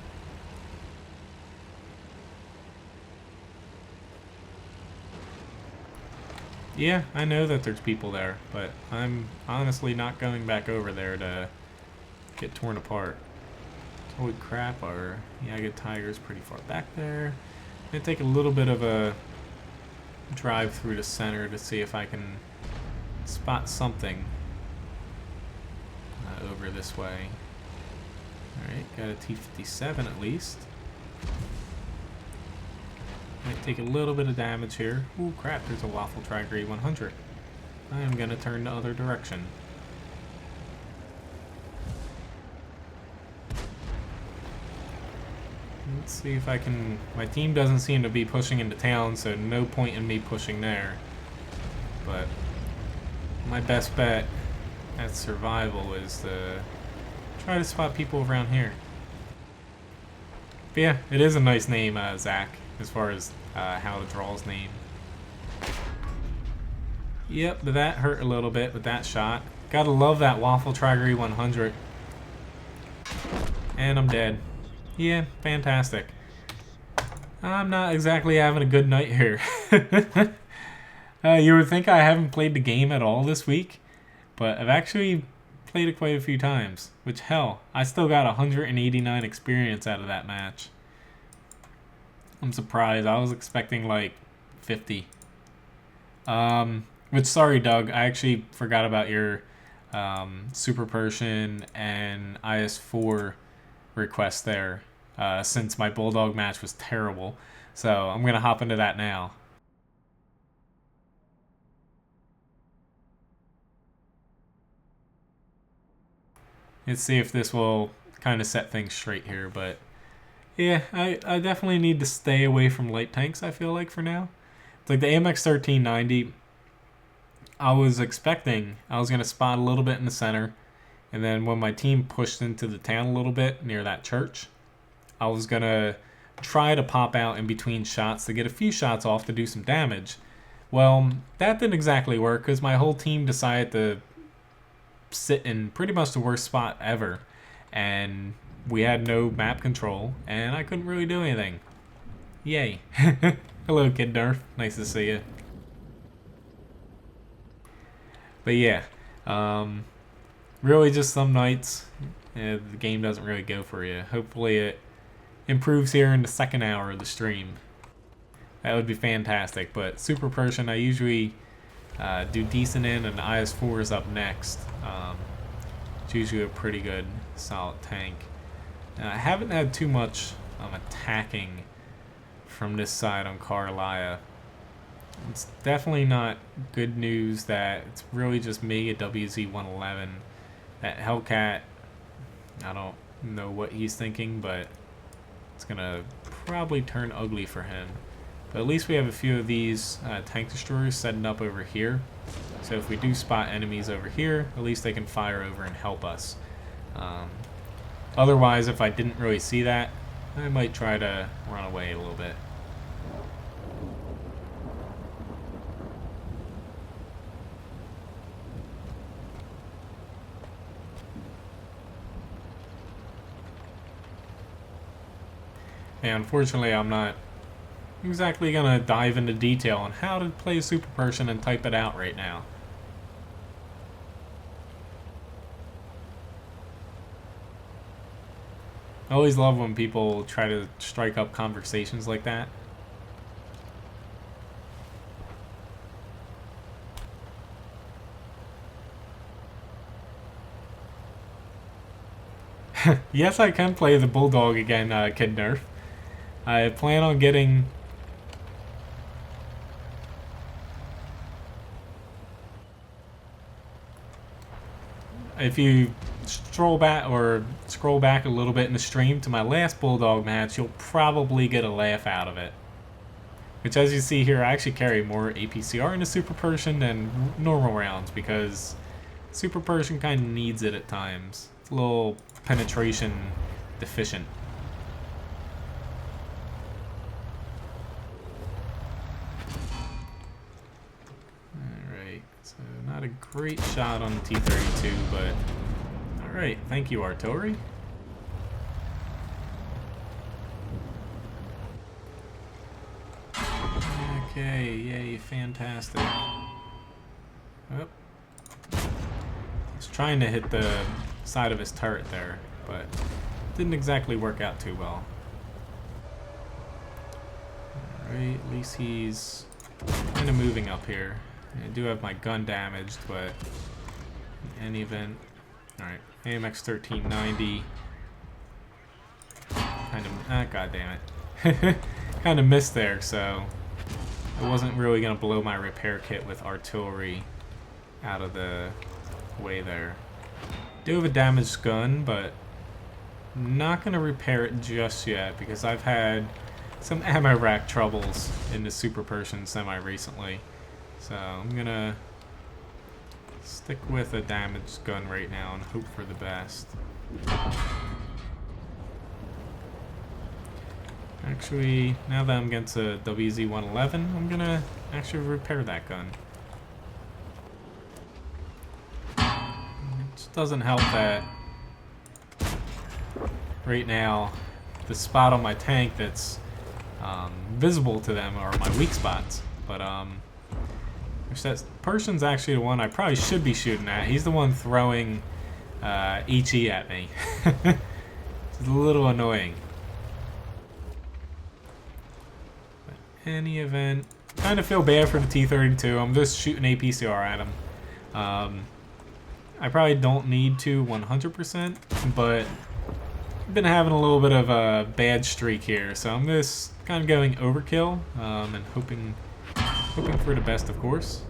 Yeah, I know that there's people there, but I'm honestly not going back over there to get torn apart. Holy crap, our Yaga Tiger's pretty far back there. I'm going to take a little bit of a drive through the center to see if I can spot something over this way. Alright, got a T-57 at least. Might take a little bit of damage here. Ooh, crap, there's a Waffle Trigger 100. I am going to turn the other direction. Let's see if I can... My team doesn't seem to be pushing into town, so no point in me pushing there. But my best bet at survival is to try to spot people around here. But yeah, it is a nice name, Zach, as far as how to draw his name. Yep, but that hurt a little bit with that shot. Gotta love that Waffle Trigger 100. And I'm dead. Yeah, fantastic. I'm not exactly having a good night here. You would think I haven't played the game at all this week, but I've actually played it quite a few times. Which, hell, I still got 189 experience out of that match. I'm surprised. I was expecting like 50. Which, sorry, Doug, I actually forgot about your Super Pershing and IS-4 request there, since my Bulldog match was terrible. So I'm going to hop into that now. Let's see if this will kind of set things straight here, but yeah, I definitely need to stay away from light tanks, I feel like, for now. It's like the AMX 1390, I was expecting I was going to spot a little bit in the center, and then when my team pushed into the town a little bit near that church, I was going to try to pop out in between shots to get a few shots off to do some damage. Well, that didn't exactly work because my whole team decided to sit in pretty much the worst spot ever, and we had no map control, and I couldn't really do anything. Yay. Hello, Kid Nerf. Nice to see you. But yeah, really just some nights the game doesn't really go for you. Hopefully it improves here in the second hour of the stream. That would be fantastic. But Super Pershing, I usually do decent in, and IS-4 is up next. It's usually a pretty good, solid tank. I haven't had too much attacking from this side on Carlia. It's definitely not good news that it's really just me at WZ-111. That Hellcat, I don't know what he's thinking, but it's going to probably turn ugly for him. But at least we have a few of these tank destroyers setting up over here. So if we do spot enemies over here, at least they can fire over and help us. Otherwise, if I didn't really see that, I might try to run away a little bit. And unfortunately, I'm not exactly going to dive into detail on how to play Super Pershing and type it out right now. I always love when people try to strike up conversations like that. Yes, I can play the Bulldog again, Kid Nerf. I plan on getting... If you scroll back a little bit in the stream to my last Bulldog match, you'll probably get a laugh out of it. Which, as you see here, I actually carry more APCR into Super Pershing than normal rounds because Super Pershing kind of needs it at times. It's a little penetration deficient. Alright, so not a great shot on the T-32, but alright, thank you, artillery. Okay, yay, fantastic. Oh. He's trying to hit the side of his turret there, but didn't exactly work out too well. Alright, at least he's kind of moving up here. I do have my gun damaged, but in any event. Alright, AMX 1390. Kind of, god damn it. Kind of missed there, so I wasn't really going to blow my repair kit with artillery out of the way there. Do have a damaged gun, but not going to repair it just yet because I've had some ammo rack troubles in the Super Pershing semi recently. So I'm going to stick with a damaged gun right now and hope for the best. Actually, now that I'm getting to WZ-111, I'm going to actually repair that gun. It just doesn't help that right now the spot on my tank that's visible to them are my weak spots. But that Pershing's actually the one I probably should be shooting at. He's the one throwing HE at me. It's a little annoying. any event, kind of feel bad for the T-32. I'm just shooting APCR at him. I probably don't need to 100%, but I've been having a little bit of a bad streak here, so I'm just kind of going overkill and hoping for the best, of course.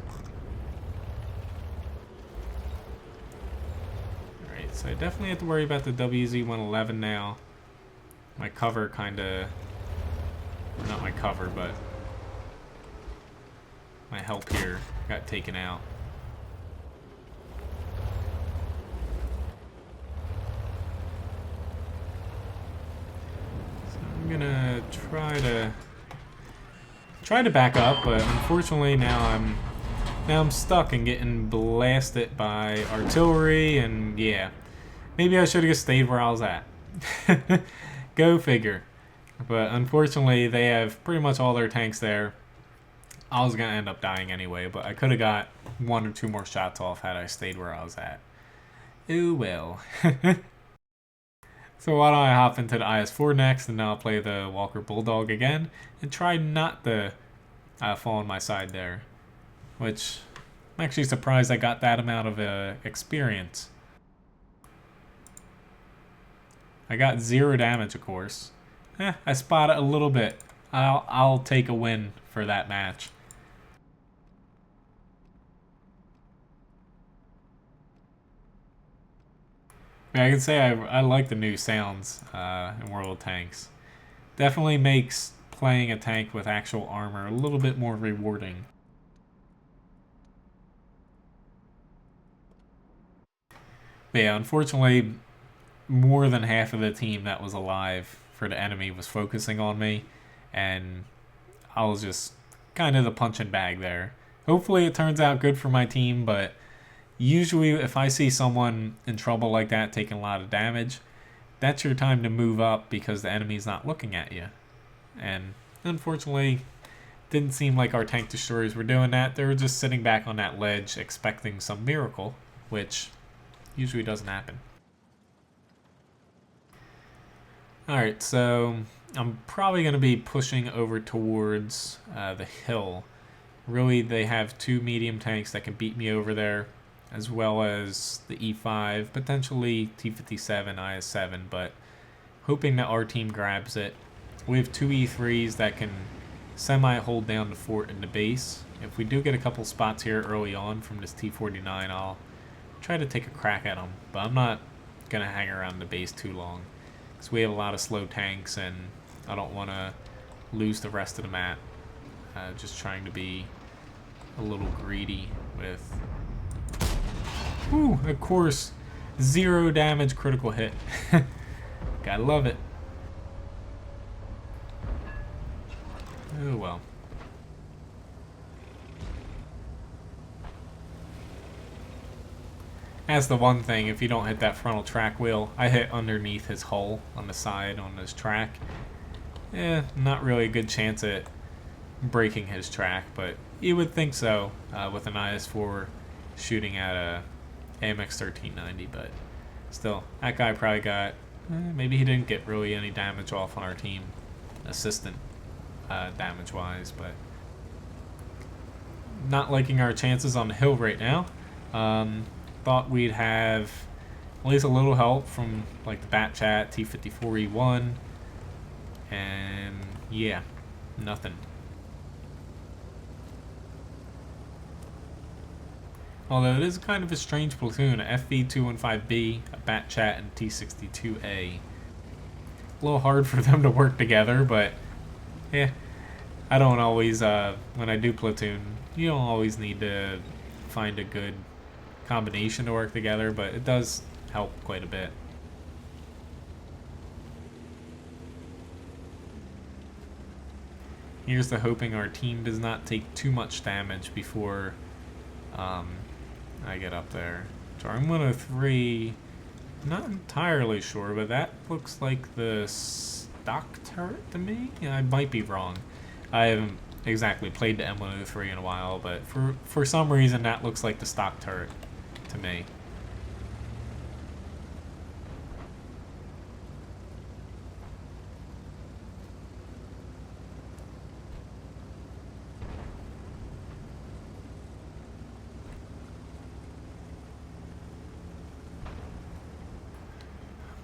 Alright, so I definitely have to worry about the WZ-111 now. My cover kind of... not my cover, but my help here got taken out. So I'm gonna try to back up, but unfortunately now I'm stuck and getting blasted by artillery, and yeah, maybe I should have just stayed where I was at. Go figure. But unfortunately, they have pretty much all their tanks there. I was going to end up dying anyway, but I could have got 1 or 2 more shots off had I stayed where I was at. Ooh, well. So why don't I hop into the IS-4 next, and then I'll play the Walker Bulldog again, and try not to fall on my side there. Which, I'm actually surprised I got that amount of experience. I got 0 damage, of course. I spot it a little bit. I'll take a win for that match. I can say I like the new sounds in World of Tanks. Definitely makes playing a tank with actual armor a little bit more rewarding. But yeah, unfortunately, more than half of the team that was alive for the enemy was focusing on me, and I was just kind of the punching bag there. Hopefully it turns out good for my team, but usually if I see someone in trouble like that taking a lot of damage, that's your time to move up because the enemy's not looking at you. And unfortunately, didn't seem like our tank destroyers were doing that. They were just sitting back on that ledge expecting some miracle, which usually doesn't happen. Alright, so I'm probably going to be pushing over towards the hill. Really, they have 2 medium tanks that can beat me over there, as well as the E5, potentially T57, IS-7, but hoping that our team grabs it. We have 2 E3s that can semi-hold down the fort in the base. If we do get a couple spots here early on from this T49, I'll try to take a crack at them, but I'm not going to hang around the base too long, because we have a lot of slow tanks, and I don't want to lose the rest of the map. Just trying to be a little greedy with... Ooh, of course, 0 damage critical hit. Gotta love it. Oh well. That's the one thing, if you don't hit that frontal track wheel. I hit underneath his hull on the side on this track. Not really a good chance at breaking his track, but you would think so with an IS-4 shooting at a AMX 1390, but still, that guy probably got, maybe he didn't get really any damage off on our team, assistant damage-wise, but not liking our chances on the hill right now. Thought we'd have at least a little help from like the Bat Chat, T54E1, and yeah, nothing. Although it is kind of a strange platoon, a FV215B, a Bat Chat, and T62A. A little hard for them to work together, but yeah, I don't always, when I do platoon, you don't always need to find a good combination to work together, but it does help quite a bit. Here's the hoping our team does not take too much damage before I get up there. Charm 103, not entirely sure, but that looks like the stock turret to me? Yeah, I might be wrong. I haven't exactly played the M103 in a while, but for some reason that looks like the stock turret to me.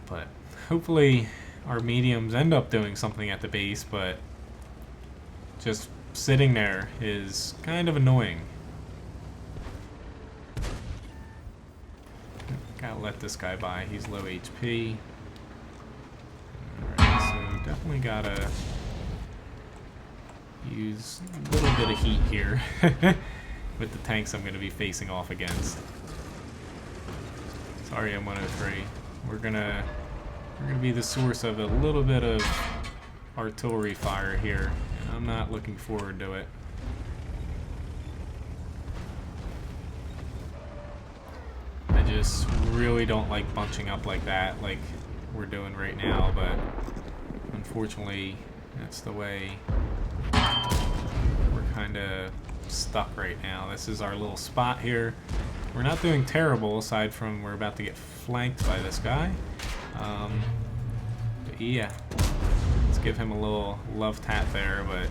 But hopefully our mediums end up doing something at the base, but just sitting there is kind of annoying. Gotta let this guy by, he's low HP. Alright, so definitely gotta use a little bit of heat here with the tanks I'm gonna be facing off against. Sorry, M103. We're gonna be the source of a little bit of artillery fire here, and I'm not looking forward to it. I just really don't like bunching up like that, like we're doing right now, but unfortunately, that's the way we're kind of stuck right now. This is our little spot here. We're not doing terrible, aside from we're about to get flanked by this guy. But yeah, let's give him a little love tap there, but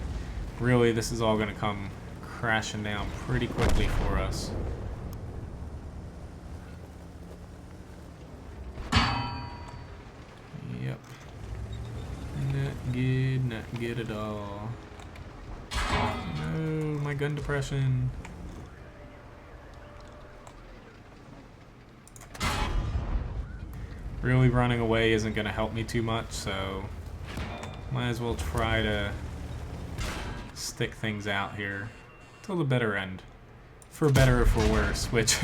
really this is all going to come crashing down pretty quickly for us. Yep. Not good at all. No, my gun depression. Really running away isn't going to help me too much, so might as well try to stick things out here till the bitter end. For better or for worse, which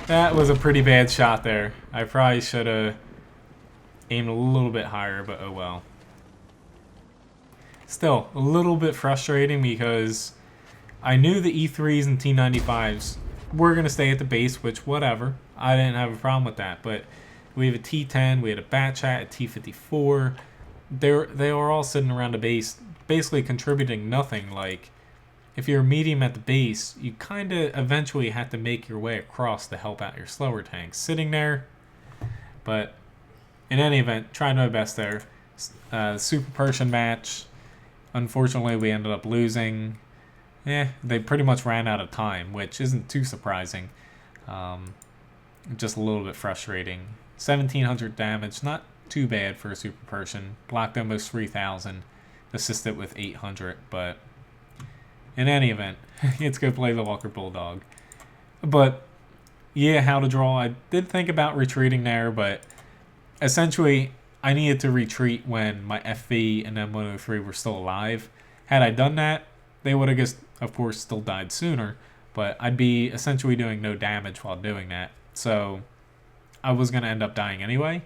that was a pretty bad shot there. I probably should have aimed a little bit higher, but oh well. Still, a little bit frustrating because I knew the E3s and T95s were going to stay at the base, which whatever. I didn't have a problem with that, but we have a T10, we had a Batchat, a T54. They were all sitting around the base, basically contributing nothing. Like, if you're a medium at the base, you kind of eventually have to make your way across to help out your slower tanks. Sitting there, but in any event, tried my best there. Super Pershing match. Unfortunately, we ended up losing. They pretty much ran out of time, which isn't too surprising. Just a little bit frustrating. 1,700 damage, not too bad for a Super Pershing. Blocked almost 3,000, assisted with 800, but in any event, let's go play the Walker Bulldog. But yeah, how to draw. I did think about retreating there, but essentially I needed to retreat when my FV and M103 were still alive. Had I done that, they would have just, of course, still died sooner, but I'd be essentially doing no damage while doing that. So I was going to end up dying anyway.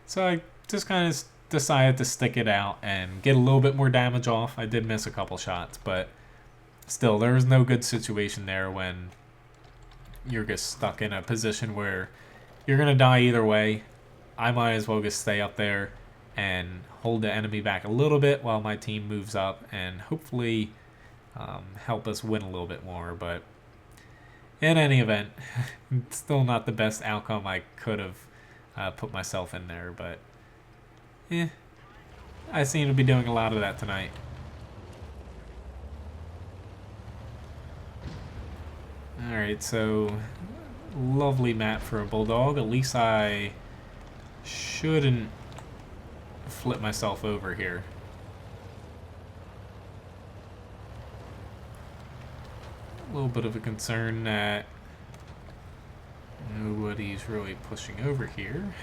So I just kind of decided to stick it out and get a little bit more damage off. I did miss a couple shots, but still, there was no good situation there when you're just stuck in a position where you're going to die either way. I might as well just stay up there and hold the enemy back a little bit while my team moves up and hopefully help us win a little bit more. But in any event, still not the best outcome I could have put myself in there, but I seem to be doing a lot of that tonight. Alright, so lovely map for a Bulldog. At least I shouldn't flip myself over here. A little bit of a concern that nobody's really pushing over here.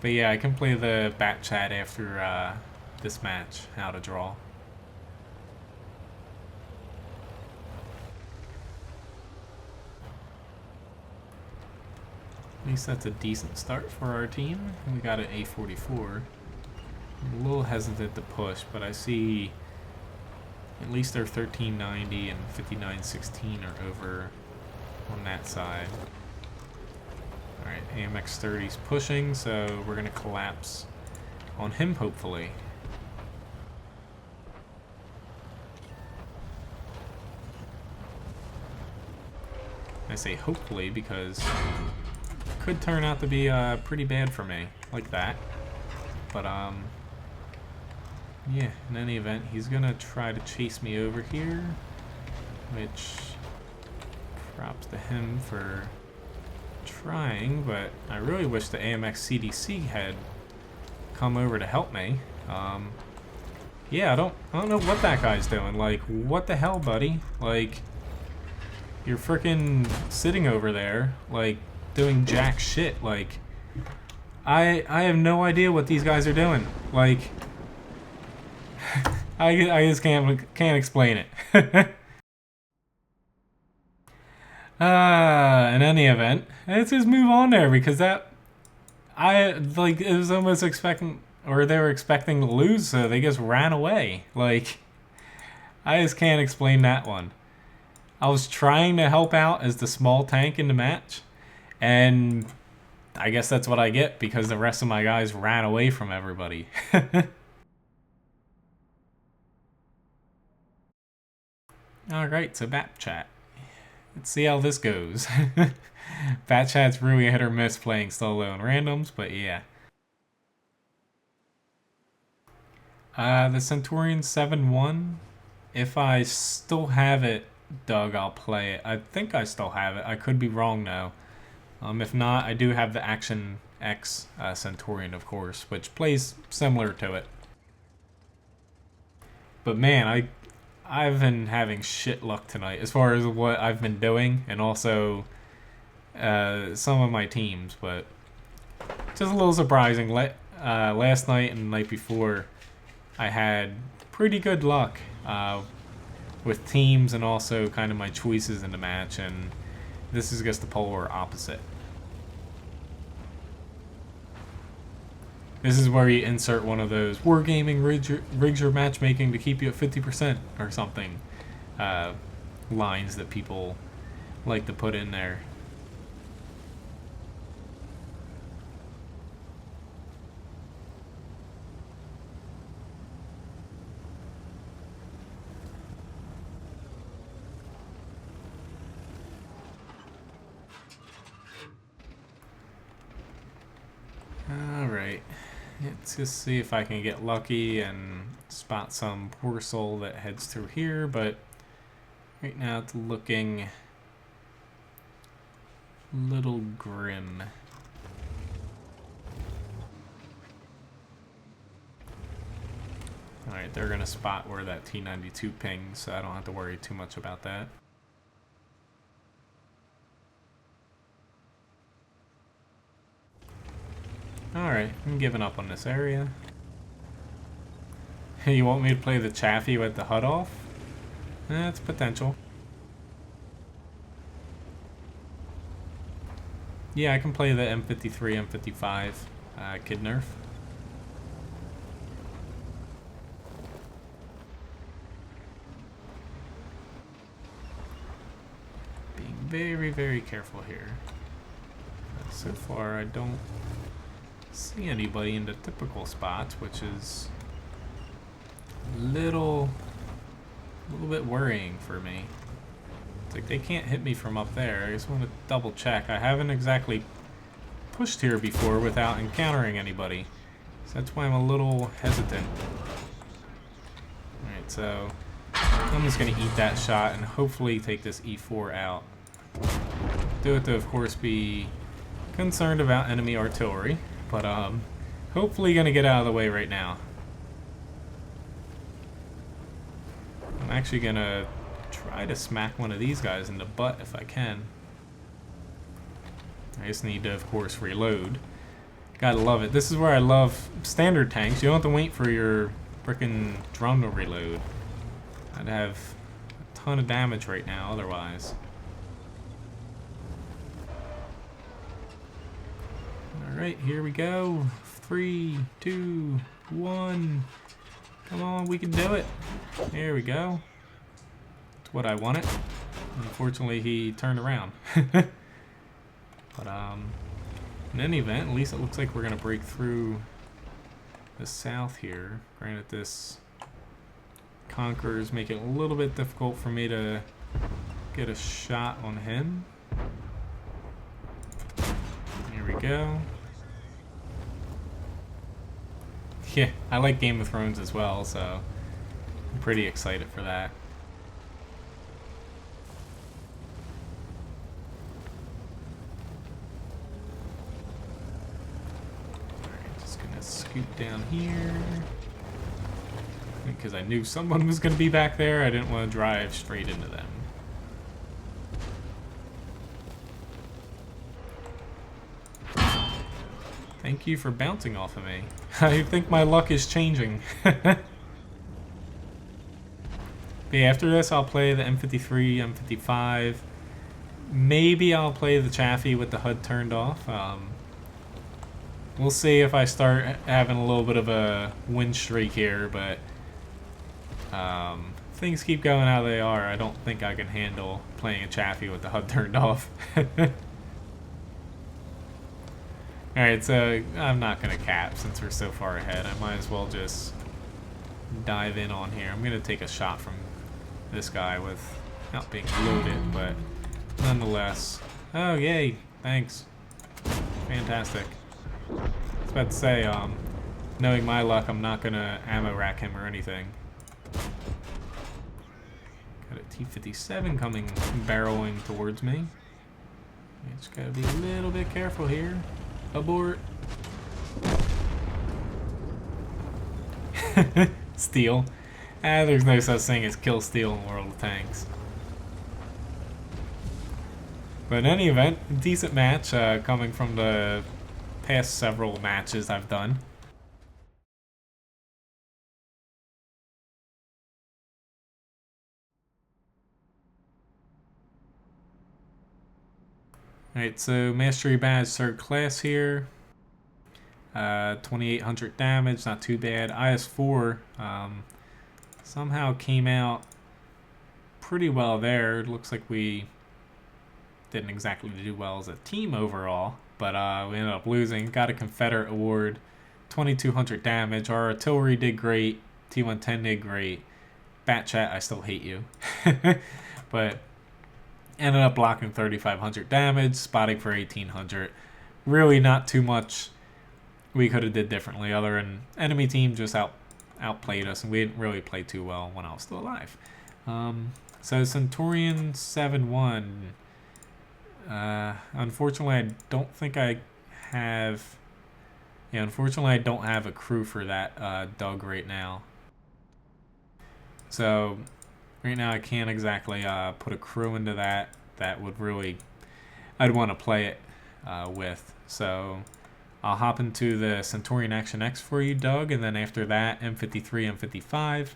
But yeah, I can play the Batchat after this match, how to draw. At least that's a decent start for our team. We got an A44. I'm a little hesitant to push, but I see at least their 1390 and 5916 are over on that side. Alright, AMX 30's pushing, so we're going to collapse on him, hopefully. I say hopefully because it could turn out to be pretty bad for me, like that. But, yeah, in any event, he's going to try to chase me over here, which props to him for trying, but I really wish the AMX CDC had come over to help me. Yeah, I don't know what that guy's doing. Like, what the hell, buddy? Like, you're freaking sitting over there, like, doing jack shit. Like, I have no idea what these guys are doing. Like, I just can't explain it. In any event, let's just move on there, because that, it was almost expecting, or they were expecting to lose, so they just ran away. Like, I just can't explain that one. I was trying to help out as the small tank in the match, and I guess that's what I get, because the rest of my guys ran away from everybody. Alright, so Bat Chat. Let's see how this goes. Bat Chat's really hit or miss playing solo and randoms, but yeah. The Centurion 7-1. If I still have it, Doug, I'll play it. I think I still have it. I could be wrong though. If not, I do have the Action X Centurion, of course, which plays similar to it. But man, I've been having shit luck tonight as far as what I've been doing, and also some of my teams, but just a little surprising. Last night and the night before, I had pretty good luck with teams and also kind of my choices in the match, and this is just the polar opposite. This is where you insert one of those wargaming rigs your matchmaking to keep you at 50% or something lines that people like to put in there. Alright, let's just see if I can get lucky and spot some poor soul that heads through here, but right now it's looking a little grim. Alright, they're going to spot where that T-92 pings, so I don't have to worry too much about that. Alright, I'm giving up on this area. You want me to play the Chaffee with the HUD off? That's potential. Yeah, I can play the M53, M55 Kid Nerf. Being very, very careful here. So far, I don't see anybody in the typical spots, which is a little bit worrying for me. It's like they can't hit me from up there. I just want to double check. I haven't exactly pushed here before without encountering anybody, so that's why I'm a little hesitant. Alright, so I'm just going to eat that shot and hopefully take this E4 out. Do have to, of course, be concerned about enemy artillery, but hopefully going to get out of the way right now. I'm actually going to try to smack one of these guys in the butt if I can. I just need to, of course, reload. Gotta love it. This is where I love standard tanks. You don't have to wait for your frickin' drum to reload. I'd have a ton of damage right now otherwise. Alright, here we go. 3, 2, 1. Come on, we can do it. There we go. That's what I wanted. Unfortunately, he turned around. But, in any event, at least it looks like we're going to break through the south here. Granted, this Conquerors make it a little bit difficult for me to get a shot on him. Here we go. Yeah, I like Game of Thrones as well, so I'm pretty excited for that. scoot down here. Because I knew someone was going to be back there, I didn't want to drive straight into them. Thank you for bouncing off of me. I think my luck is changing. But yeah, after this I'll play the M53, M55. Maybe I'll play the Chaffee with the HUD turned off. We'll see if I start having a little bit of a win streak here, but things keep going how they are. I don't think I can handle playing a Chaffee with the HUD turned off. Alright, so I'm not going to cap since we're so far ahead. I might as well just dive in on here. I'm going to take a shot from this guy without being loaded, but nonetheless. Oh, yay. Thanks. Fantastic. I was about to say, knowing my luck, I'm not going to ammo rack him or anything. Got a T-57 coming, barreling towards me. Just got to be a little bit careful here. Abort. Steal. There's no such thing as kill steal in World of Tanks. But in any event, decent match coming from the past several matches I've done. Alright, so Mastery Badge 3rd class here. 2,800 damage, not too bad. IS-4 somehow came out pretty well there. It looks like we didn't exactly do well as a team overall, but we ended up losing. Got a Confederate award, 2,200 damage. Our artillery did great. T-110 did great. Bat Chat, I still hate you. But ended up blocking 3,500 damage, spotting for 1,800. Really not too much we could have did differently other than enemy team just outplayed us, and we didn't really play too well when I was still alive. So Centurion 7-1. Unfortunately, I don't think I have... Yeah, unfortunately, I don't have a crew for that Doug right now. So right now I can't exactly put a crew into that would really I'd want to play it with. So I'll hop into the Centurion Action X for you, Doug, and then after that M53, M55,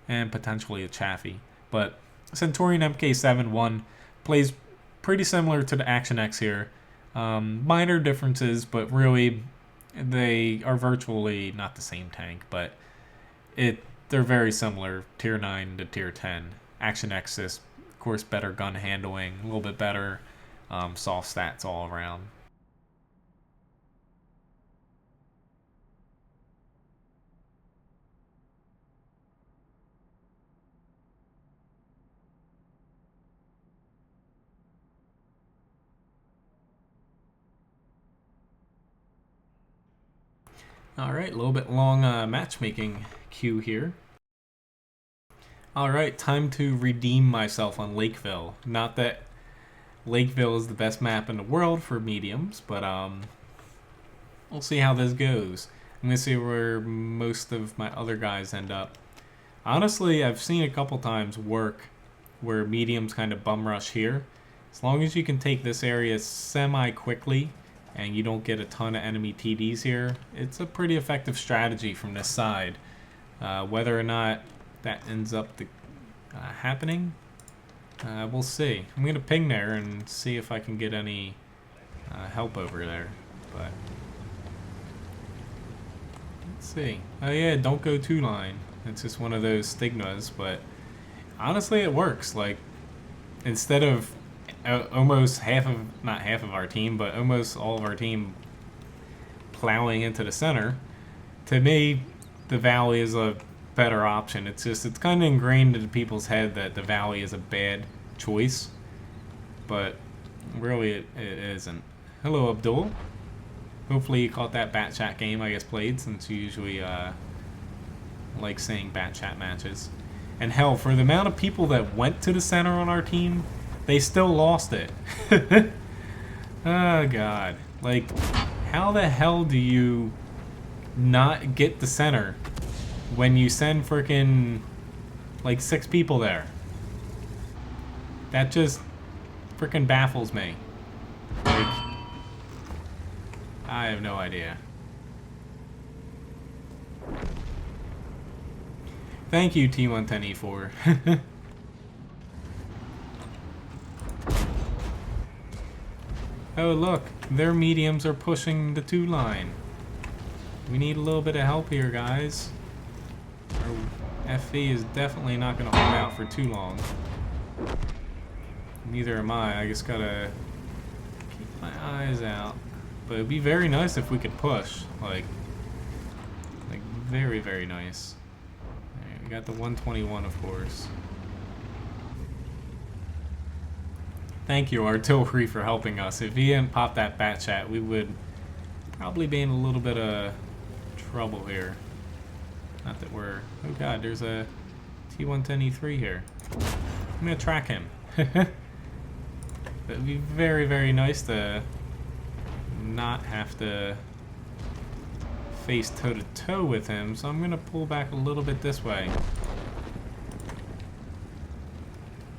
and potentially a Chaffee. But Centurion MK7-1 plays pretty similar to the Action X here. Minor differences, but really they are virtually not the same tank, but they're very similar, tier 9 to tier 10. Action X is, of course, better gun handling, a little bit better soft stats all around. Alright, a little bit long matchmaking queue here. Alright, time to redeem myself on Lakeville. Not that Lakeville is the best map in the world for mediums, but we'll see how this goes. I'm going to see where most of my other guys end up. Honestly, I've seen a couple times work where mediums kind of bum rush here. As long as you can take this area semi-quickly and you don't get a ton of enemy TDs here, it's a pretty effective strategy from this side. Whether or not that ends up happening, we'll see. I'm going to ping there and see if I can get any help over there. But let's see. Oh yeah, don't go 2-line. It's just one of those stigmas, but honestly it works. Like, instead of almost not half of our team, but almost all of our team plowing into the center, to me, the Valley is a better option. It's kind of ingrained into people's head that the Valley is a bad choice, but really it isn't. Hello, Abdul. Hopefully you caught that Bat Chat game I just played, since you usually like saying Bat Chat matches. And hell, for the amount of people that went to the center on our team, they still lost it. Oh god. Like, how the hell do you not get the center when you send freaking like 6 people there? That just freaking baffles me. Like, I have no idea. Thank you, T110E4. Oh, look, their mediums are pushing the 2 line. We need a little bit of help here, guys. Our FV is definitely not going to hold out for too long. Neither am I. I just gotta keep my eyes out. But it'd be very nice if we could push. Like very, very nice. Alright, we got the 121, of course. Thank you, Artillery, for helping us. If he hadn't popped that bat chat, we would probably be in a little bit of trouble here. Not that we're... Oh god, there's a T110E3 here. I'm gonna track him. It would be very, very nice to not have to face toe-to-toe with him, so I'm going to pull back a little bit this way.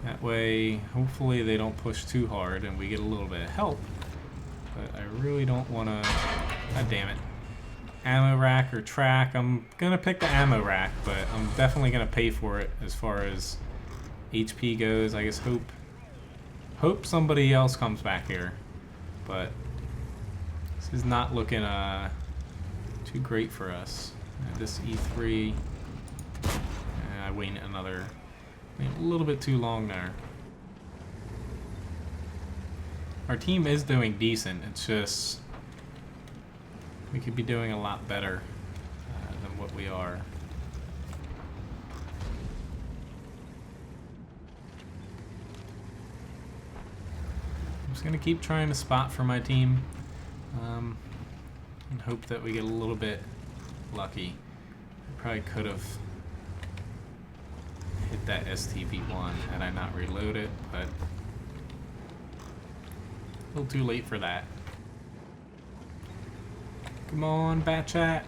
That way, hopefully they don't push too hard and we get a little bit of help. But I really don't want to... God damn it. Ammo rack or track. I'm going to pick the ammo rack, but I'm definitely going to pay for it as far as HP goes. I guess hope somebody else comes back here, but this is not looking too great for us. This E3, I wait a little bit too long there. Our team is doing decent. It's just we could be doing a lot better than what we are. I'm just going to keep trying to spot for my team and hope that we get a little bit lucky. I probably could have hit that STV-1 had I not reloaded, but a little too late for that. Come on, bat chat.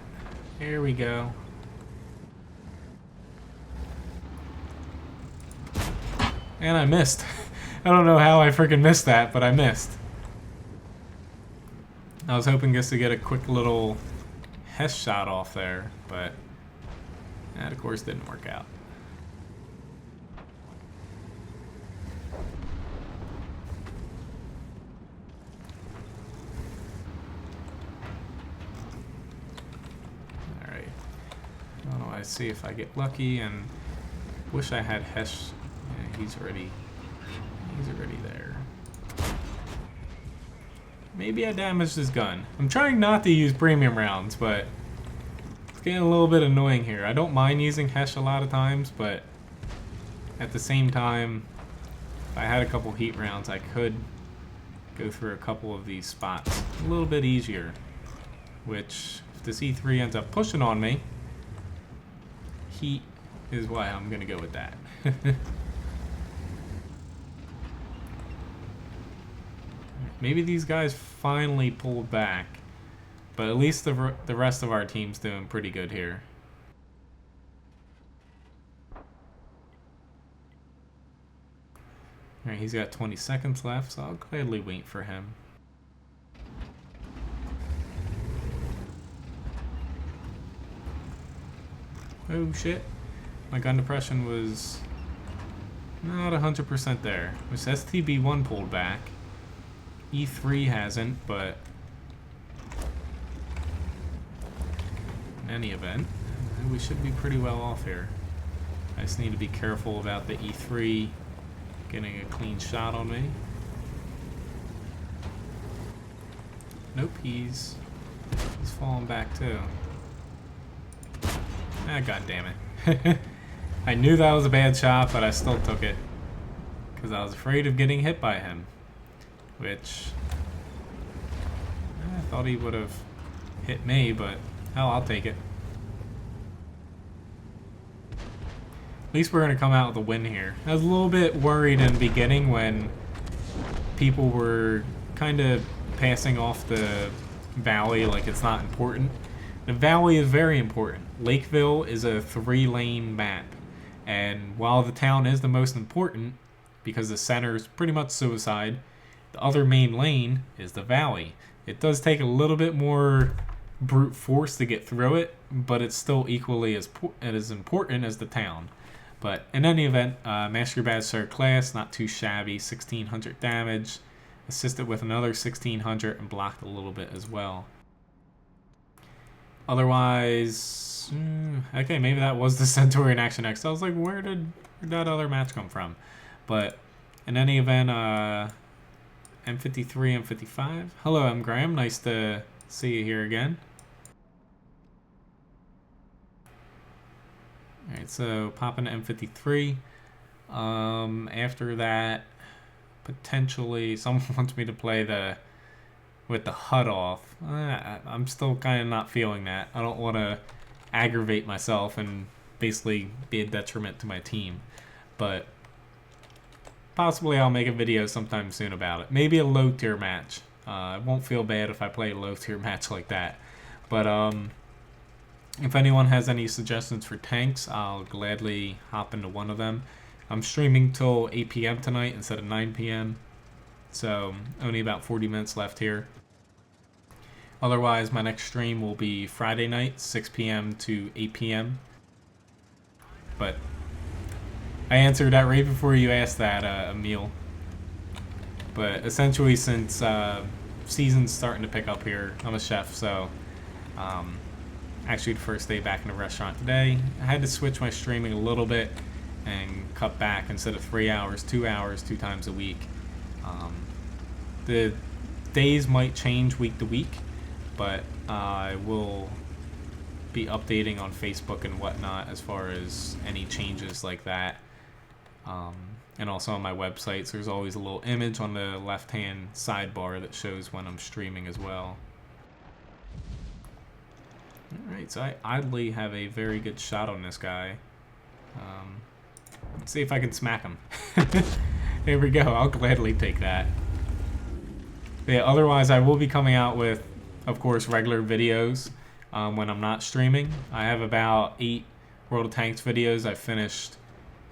There we go. And I missed. I don't know how I freaking missed that, but I missed. I was hoping just to get a quick little Hess shot off there, but that of course didn't work out. Alright. I don't know, I see if I get lucky, and wish I had Hess. Yeah, he's already there. Maybe I damaged his gun. I'm trying not to use premium rounds, but it's getting a little bit annoying here. I don't mind using Hesh a lot of times, but at the same time, if I had a couple heat rounds, I could go through a couple of these spots a little bit easier. Which, if this E3 ends up pushing on me, heat is why I'm going to go with that. Maybe these guys finally pulled back, but at least the rest of our team's doing pretty good here. Alright, he's got 20 seconds left, so I'll gladly wait for him. Oh shit, my gun depression was not 100% there. This STB-1 pulled back. E3 hasn't, but in any event, we should be pretty well off here. I just need to be careful about the E3 getting a clean shot on me. Nope, he's falling back too. Ah, god damn it. I knew that was a bad shot, but I still took it because I was afraid of getting hit by him. Which, I thought he would have hit me, but hell, I'll take it. At least we're going to come out with a win here. I was a little bit worried in the beginning when people were kind of passing off the valley like it's not important. The valley is very important. Lakeville is a 3-lane map. And while the town is the most important, because the center is pretty much suicide, the other main lane is the valley. It does take a little bit more brute force to get through it, but it's still equally as important as the town. But in any event, Master Badge Third Class, not too shabby, 1600 damage, assisted with another 1600 and blocked a little bit as well. Otherwise, okay, maybe that was the Centurion Action X. I was like, where did that other match come from? But in any event, M53, M55. Hello, I'm Graham. Nice to see you here again. Alright, so popping to M53. After that, potentially someone wants me to play with the HUD off. I'm still kind of not feeling that. I don't want to aggravate myself and basically be a detriment to my team. But possibly I'll make a video sometime soon about it. Maybe a low tier match. I won't feel bad if I play a low tier match like that. But if anyone has any suggestions for tanks, I'll gladly hop into one of them. I'm streaming till 8 p.m. tonight instead of 9 p.m. So only about 40 minutes left here. Otherwise, my next stream will be Friday night, 6 p.m. to 8 p.m. But I answered that right before you asked that, Emil. But essentially, since season's starting to pick up here, I'm a chef, so actually the first day back in the restaurant today, I had to switch my streaming a little bit and cut back. Instead of 3 hours, 2 hours, 2 times a week. The days might change week to week, but I will be updating on Facebook and whatnot as far as any changes like that. And also on my websites, there's always a little image on the left-hand sidebar that shows when I'm streaming as well. Alright, so I oddly have a very good shot on this guy. Let's see if I can smack him. There we go, I'll gladly take that. Yeah, otherwise I will be coming out with, of course, regular videos when I'm not streaming. I have about 8 World of Tanks videos I've finished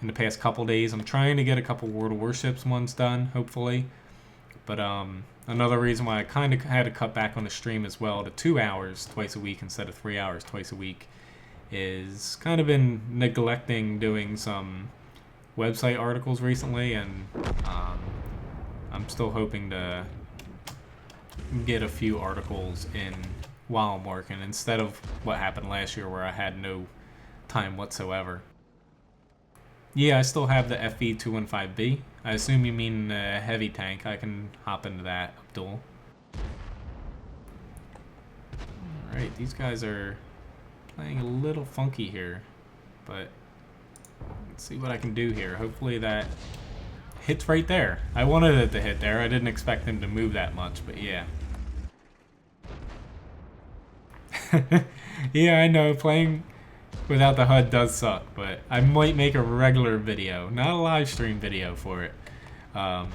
in the past couple days. I'm trying to get a couple World of Warships ones done, hopefully. But another reason why I kind of had to cut back on the stream as well to 2 hours twice a week instead of 3 hours twice a week is kind of been neglecting doing some website articles recently, and I'm still hoping to get a few articles in while I'm working instead of what happened last year where I had no time whatsoever. Yeah, I still have the FV215B. I assume you mean a heavy tank. I can hop into that, Abdul. Alright, these guys are playing a little funky here, but let's see what I can do here. Hopefully that hits right there. I wanted it to hit there. I didn't expect him to move that much, but yeah. Yeah, I know, playing without the HUD does suck, but I might make a regular video, not a live stream video for it. But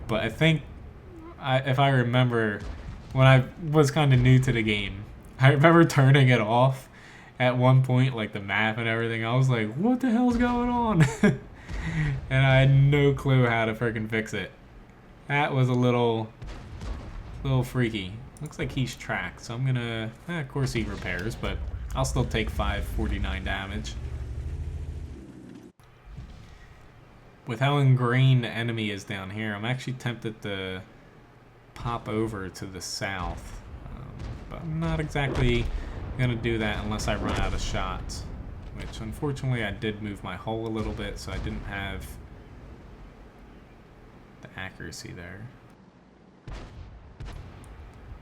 I think, if I remember, when I was kind of new to the game, I remember turning it off at one point, like the map and everything. I was like, what the hell's going on? And I had no clue how to freaking fix it. That was a little freaky. Looks like he's tracked, so I'm gonna, of course he repairs, but I'll still take 549 damage. With how ingrained the enemy is down here, I'm actually tempted to pop over to the south. But I'm not exactly gonna do that unless I run out of shots. Which, unfortunately, I did move my hull a little bit, so I didn't have the accuracy there.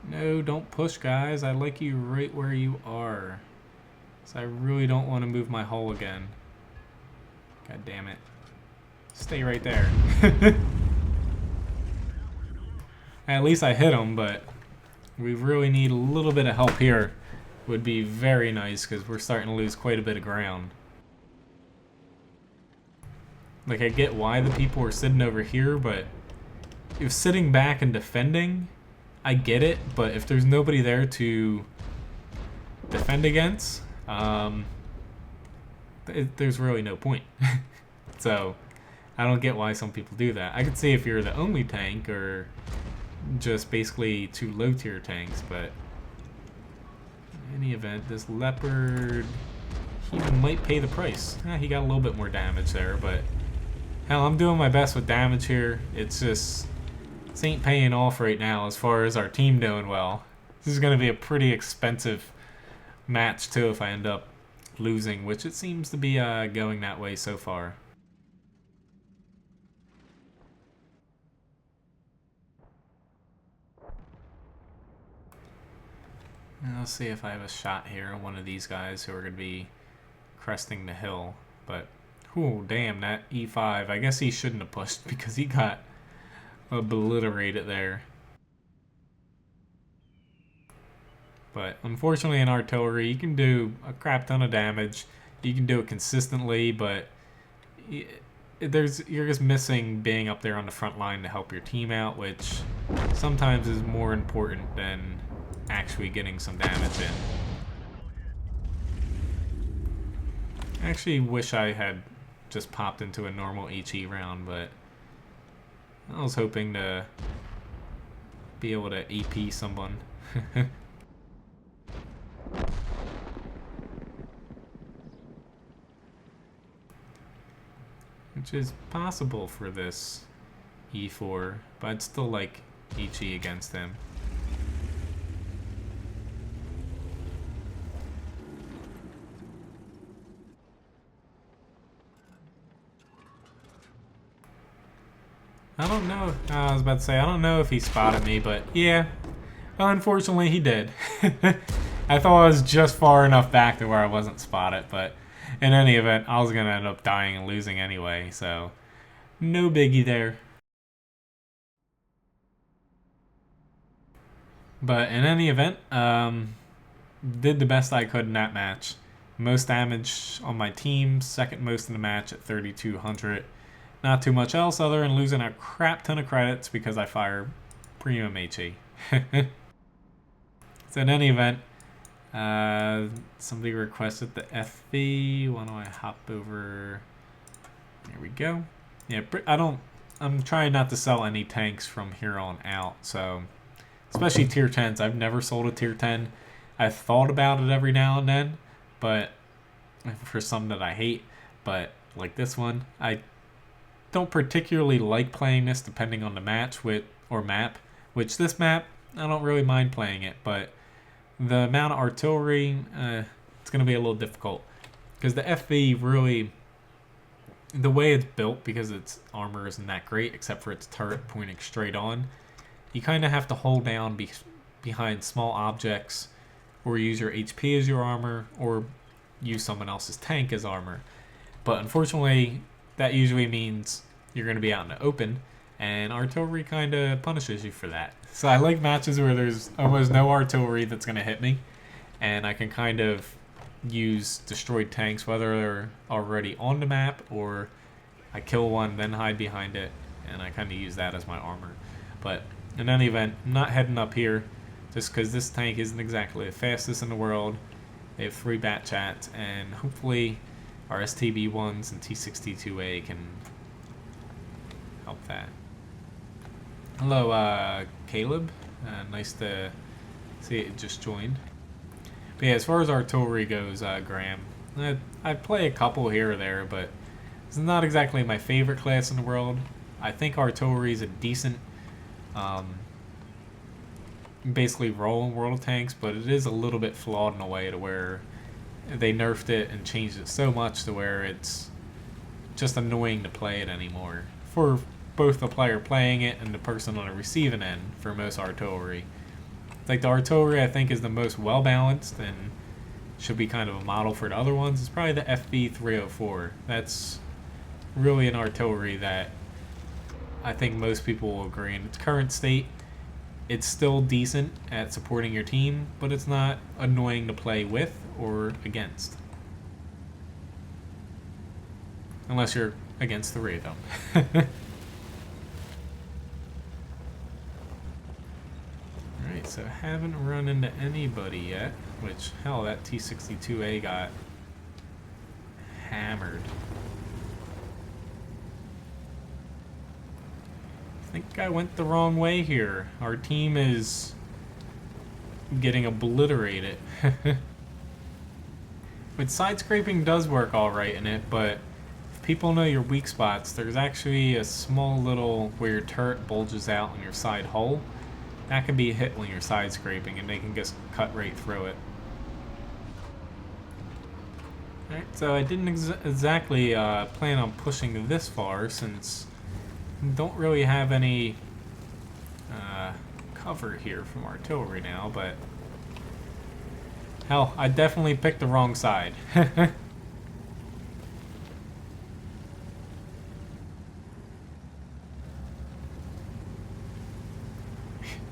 No, don't push, guys. I like you right where you are. So I really don't want to move my hull again. God damn it. Stay right there. At least I hit him, but we really need a little bit of help here. Would be very nice, because we're starting to lose quite a bit of ground. Like, I get why the people are sitting over here, but if sitting back and defending, I get it, but if there's nobody there to defend against, there's really no point. So I don't get why some people do that. I could see if you're the only tank or just basically 2 low tier tanks, but in any event, this leopard, he might pay the price. He got a little bit more damage there, but hell, I'm doing my best with damage here. It's just, this ain't paying off right now as far as our team doing well. This is going to be a pretty expensive match too if I end up losing, which it seems to be going that way so far. I'll see if I have a shot here on one of these guys who are going to be cresting the hill. But, oh damn, that E5. I guess he shouldn't have pushed because he got obliterated there. But unfortunately in artillery, you can do a crap ton of damage. You can do it consistently, but you're just missing being up there on the front line to help your team out, which sometimes is more important than actually getting some damage in. I actually wish I had just popped into a normal HE round, but I was hoping to be able to AP someone. Which is possible for this E4, but I'd still like HE against him. I don't know. I was about to say, I don't know if he spotted me, but yeah, unfortunately he did. I thought I was just far enough back to where I wasn't spotted, but in any event, I was going to end up dying and losing anyway, so no biggie there. But in any event, did the best I could in that match. Most damage on my team, second most in the match at 3,200. Not too much else other than losing a crap ton of credits because I fire premium HE. So in any event, somebody requested the FV. Why don't I hop over? There we go. Yeah, I'm trying not to sell any tanks from here on out. So, especially tier 10s. I've never sold a tier 10. I've thought about it every now and then, but for some that I hate. But like this one, I don't particularly like playing this depending on the match or map, which this map, I don't really mind playing it, but the amount of artillery, it's going to be a little difficult. Because the FV really, the way it's built, because its armor isn't that great, except for its turret pointing straight on, you kind of have to hold down behind small objects, or use your HP as your armor, or use someone else's tank as armor. But unfortunately, that usually means you're going to be out in the open, and artillery kind of punishes you for that. So I like matches where there's almost no artillery that's going to hit me, and I can kind of use destroyed tanks, whether they're already on the map or I kill one, then hide behind it, and I kind of use that as my armor. But in any event, I'm not heading up here just because this tank isn't exactly the fastest in the world. They have 3 bat chats, and hopefully our STB1s and T62A can help that. Hello, Caleb. Nice to see it just joined. But yeah, as far as artillery goes, Graham, I play a couple here or there, but it's not exactly my favorite class in the world. I think artillery is a decent, basically role in World of Tanks, but it is a little bit flawed in a way to where they nerfed it and changed it so much to where it's just annoying to play it anymore for both the player playing it and the person on the receiving end for most artillery. Like the artillery I think is the most well balanced and should be kind of a model for the other ones. It's probably the FV304. That's really an artillery that I think most people will agree in its current state. It's still decent at supporting your team, but it's not annoying to play with or against. Unless you're against the Raven. Alright, so haven't run into anybody yet. Which, hell, that T-62A got hammered. I think I went the wrong way here. Our team is getting obliterated. But side scraping does work alright in it, but if people know your weak spots, there's actually a small little where your turret bulges out on your side hull. That can be hit when you're side scraping, and they can just cut right through it. Alright, so I didn't exactly plan on pushing this far, since I don't really have any cover here from artillery now, but hell, I definitely picked the wrong side.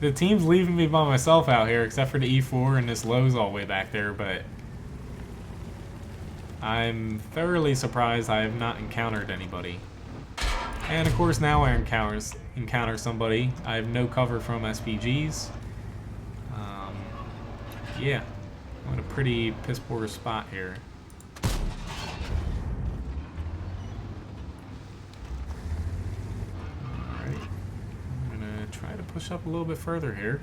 The team's leaving me by myself out here, except for the E4 and this Lowe's all the way back there, but I'm thoroughly surprised I have not encountered anybody. And of course now I encounter somebody. I have no cover from SPGs. Yeah, I'm in a pretty piss poor spot here. Alright, I'm gonna try to push up a little bit further here.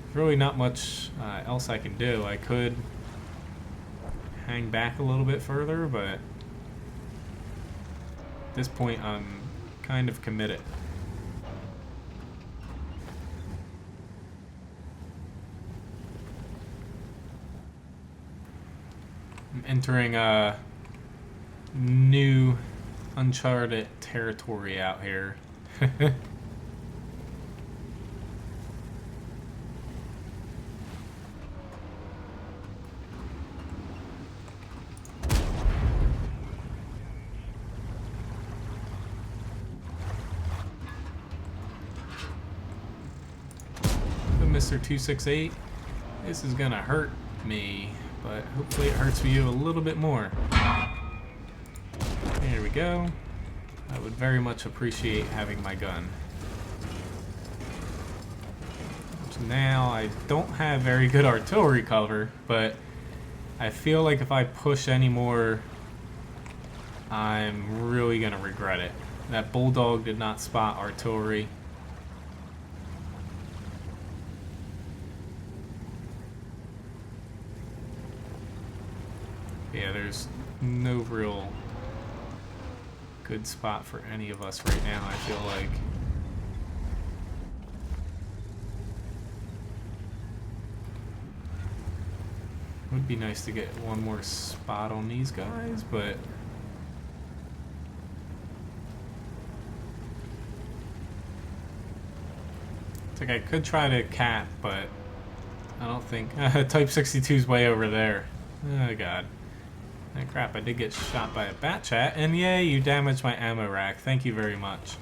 There's really not much else I can do. I could hang back a little bit further, but at this point I'm kind of committed. I'm entering a new uncharted territory out here. Mr. 268, this is gonna hurt me, but hopefully it hurts you a little bit more. There we go. I would very much appreciate having my gun. So now I don't have very good artillery cover, but I feel like if I push any more, I'm really gonna regret it. That Bulldog did not spot artillery. Yeah, there's no real good spot for any of us right now, I feel like. Would be nice to get one more spot on these guys, but it's like I could try to cap, but I don't think Type 62's way over there. Oh god. Oh, crap, I did get shot by a bat chat, and yay, you damaged my ammo rack. Thank you very much.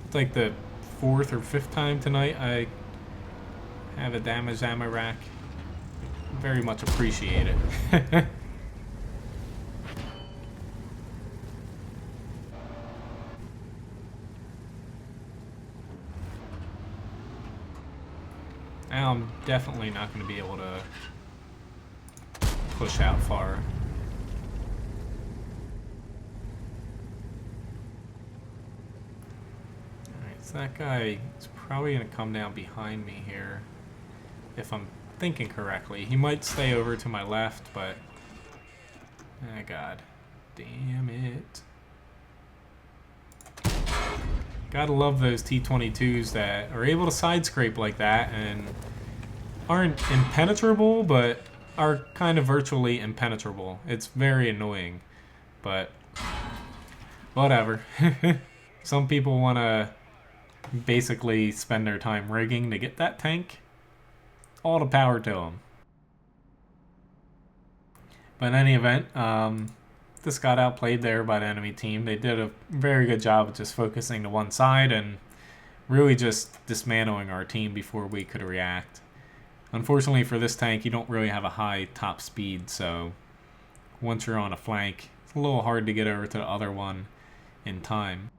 It's like the 4th or 5th time tonight I have a damaged ammo rack. Very much appreciate it. Now I'm definitely not going to be able to push out far. So that guy is probably going to come down behind me here, if I'm thinking correctly. He might stay over to my left, but oh god, damn it. Gotta love those T-22s that are able to side scrape like that and aren't impenetrable, but are kind of virtually impenetrable. It's very annoying, but whatever. Some people want to basically spend their time rigging to get that tank. All the power to them. But in any event, this got outplayed there by the enemy team. They did a very good job of just focusing to one side and really just dismantling our team before we could react. Unfortunately for this tank, you don't really have a high top speed, so once you're on a flank, it's a little hard to get over to the other one in time.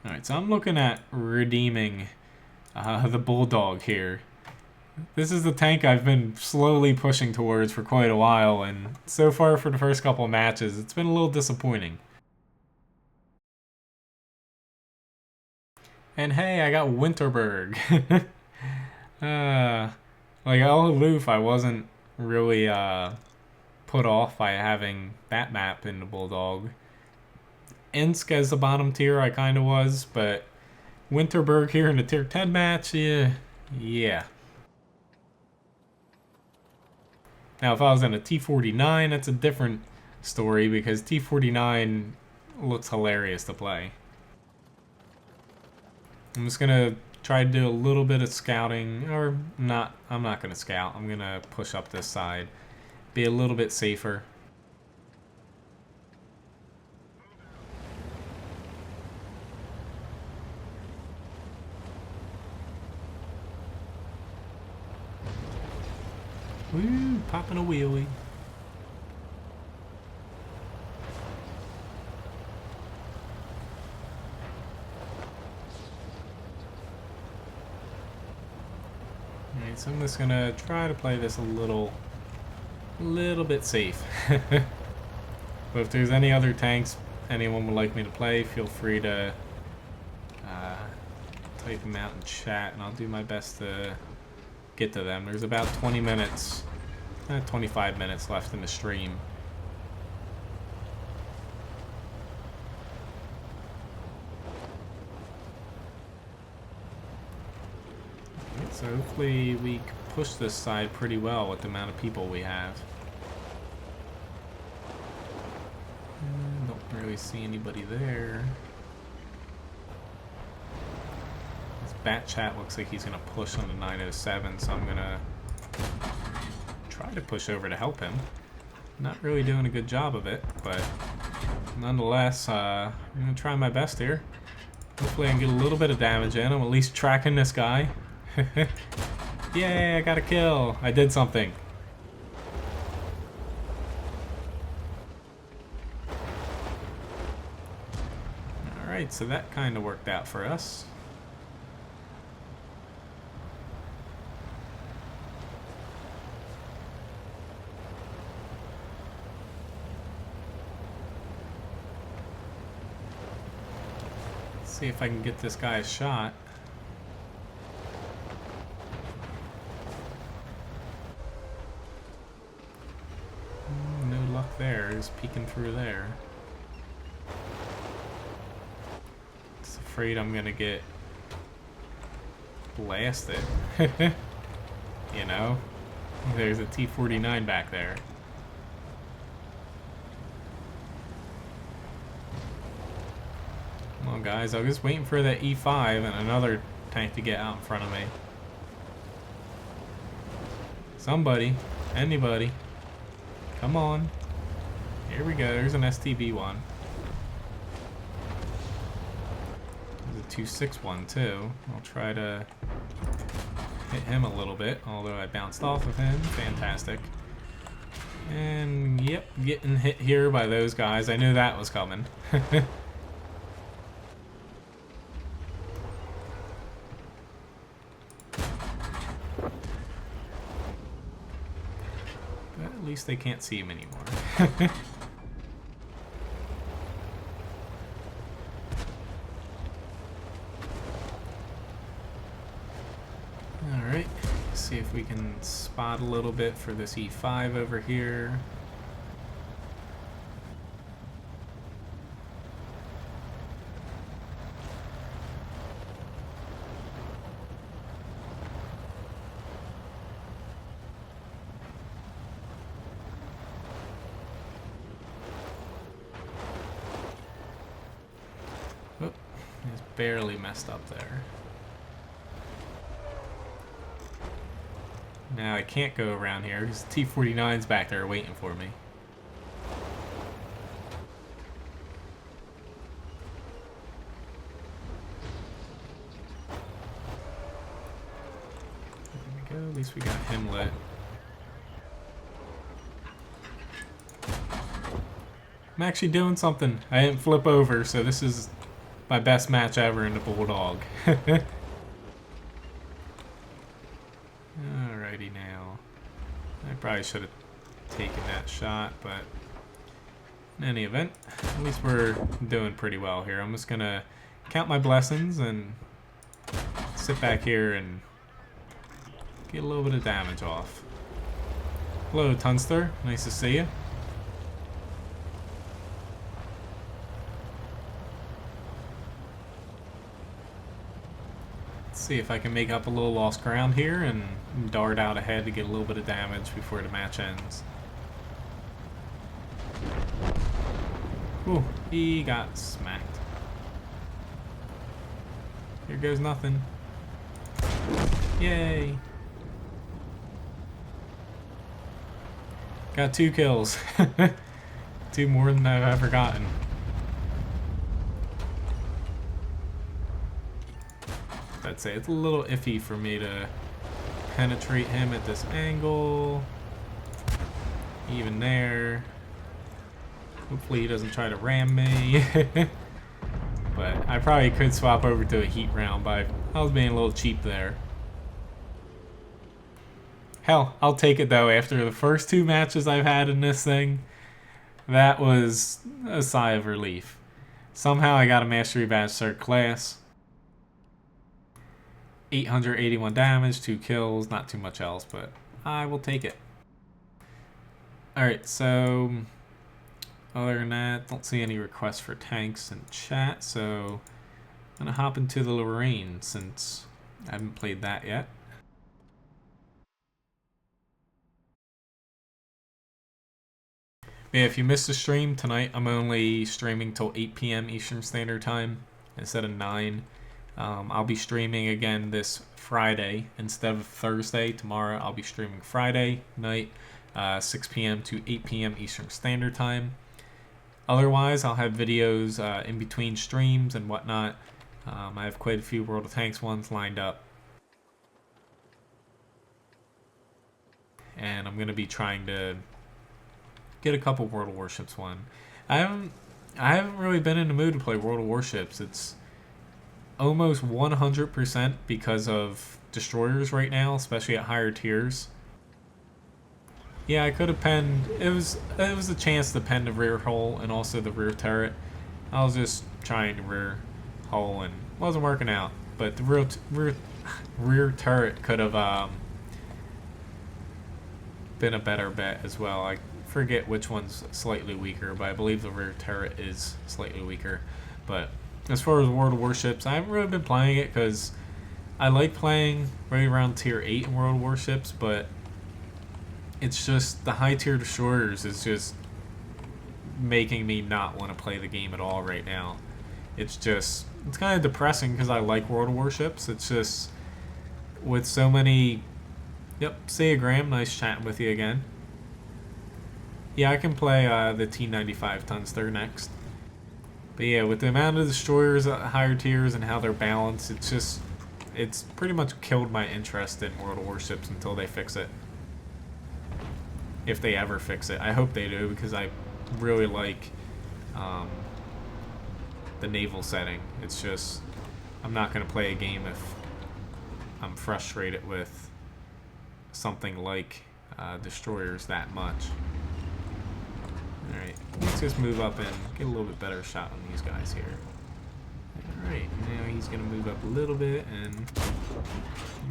Alright, so I'm looking at redeeming the Bulldog here. This is the tank I've been slowly pushing towards for quite a while, and so far for the first couple of matches, it's been a little disappointing. And hey, I got Winterberg. Like all aloof, I wasn't really put off by having that map in the Bulldog. Insk as the bottom tier, I kind of was, but Winterberg here in the tier 10 match, yeah. Now, if I was in a T49, that's a different story because T49 looks hilarious to play. I'm just gonna try to do a little bit of scouting, or not. I'm not gonna scout. I'm gonna push up this side, be a little bit safer. Woo, popping a wheelie. Alright, so I'm just gonna try to play this a little bit safe. But if there's any other tanks anyone would like me to play, feel free to type them out in chat, and I'll do my best to get to them. There's about 20 minutes, 25 minutes left in the stream. So hopefully we can push this side pretty well with the amount of people we have. Don't really see anybody there. This Bat Chat looks like he's going to push on the 907, so I'm going to try to push over to help him. Not really doing a good job of it, but nonetheless, I'm going to try my best here. Hopefully I can get a little bit of damage in. I'm at least tracking this guy. Yay, I got a kill. I did something. Alright, so that kind of worked out for us. Let's see if I can get this guy a shot. There, he's peeking through there. Just afraid I'm gonna get blasted. You know? There's a T-49 back there. Come on guys, I was just waiting for that E5 and another tank to get out in front of me. Somebody, anybody, come on. Here we go, there's an STB-1. There's a 261 too. I'll try to hit him a little bit, although I bounced off of him. Fantastic. And yep, getting hit here by those guys. I knew that was coming. But at least they can't see him anymore. Alright, see if we can spot a little bit for this E5 over here. Oh, he's barely messed up there. Now I can't go around here because T-49's back there waiting for me. There we go, at least we got him lit. I'm actually doing something. I didn't flip over, so this is my best match ever in the Bulldog. Probably should have taken that shot, but in any event, at least we're doing pretty well here. I'm just gonna count my blessings and sit back here and get a little bit of damage off. Hello, Tunster. Nice to see you. Let's see if I can make up a little lost ground here and dart out ahead to get a little bit of damage before the match ends. Ooh, he got smacked. Here goes nothing. Yay! Got 2 kills. 2 more than I've ever gotten. I'd say it's a little iffy for me to penetrate him at this angle. Even there. Hopefully he doesn't try to ram me. But I probably could swap over to a heat round, but I was being a little cheap there. Hell, I'll take it though. After the first 2 matches I've had in this thing, that was a sigh of relief. Somehow I got a Mastery Badge 3rd class. 881 damage, 2 kills, not too much else, but I will take it. Alright, so other than that, don't see any requests for tanks in chat, so I'm gonna hop into the Lorraine since I haven't played that yet. Yeah, if you missed the stream tonight, I'm only streaming till 8 p.m. Eastern Standard Time instead of 9. I'll be streaming again this Friday instead of Thursday. Tomorrow I'll be streaming Friday night, 6 p.m. to 8 p.m. Eastern Standard Time. Otherwise, I'll have videos in between streams and whatnot. I have quite a few World of Tanks ones lined up. And I'm going to be trying to get a couple World of Warships one. I haven't really been in the mood to play World of Warships. It's almost 100% because of destroyers right now, especially at higher tiers. Yeah, I could have penned. It was a chance to pen the rear hull and also the rear turret. I was just trying the rear hull and wasn't working out. But the rear turret could have been a better bet as well. I forget which one's slightly weaker, but I believe the rear turret is slightly weaker. But as far as World of Warships, I haven't really been playing it because I like playing right around tier 8 in World of Warships, but it's just the high tier destroyers is just making me not want to play the game at all right now. It's kind of depressing because I like World of Warships. It's just with so many. Yep, see you, Graham. Nice chatting with you again. Yeah, I can play the T95 Tunster next. But yeah, with the amount of destroyers at higher tiers and how they're balanced, it's pretty much killed my interest in World of Warships until they fix it. If they ever fix it. I hope they do, because I really like the naval setting. It's just, I'm not going to play a game if I'm frustrated with something like destroyers that much. Alright, let's just move up and get a little bit better shot on these guys here. Alright, now he's going to move up a little bit, and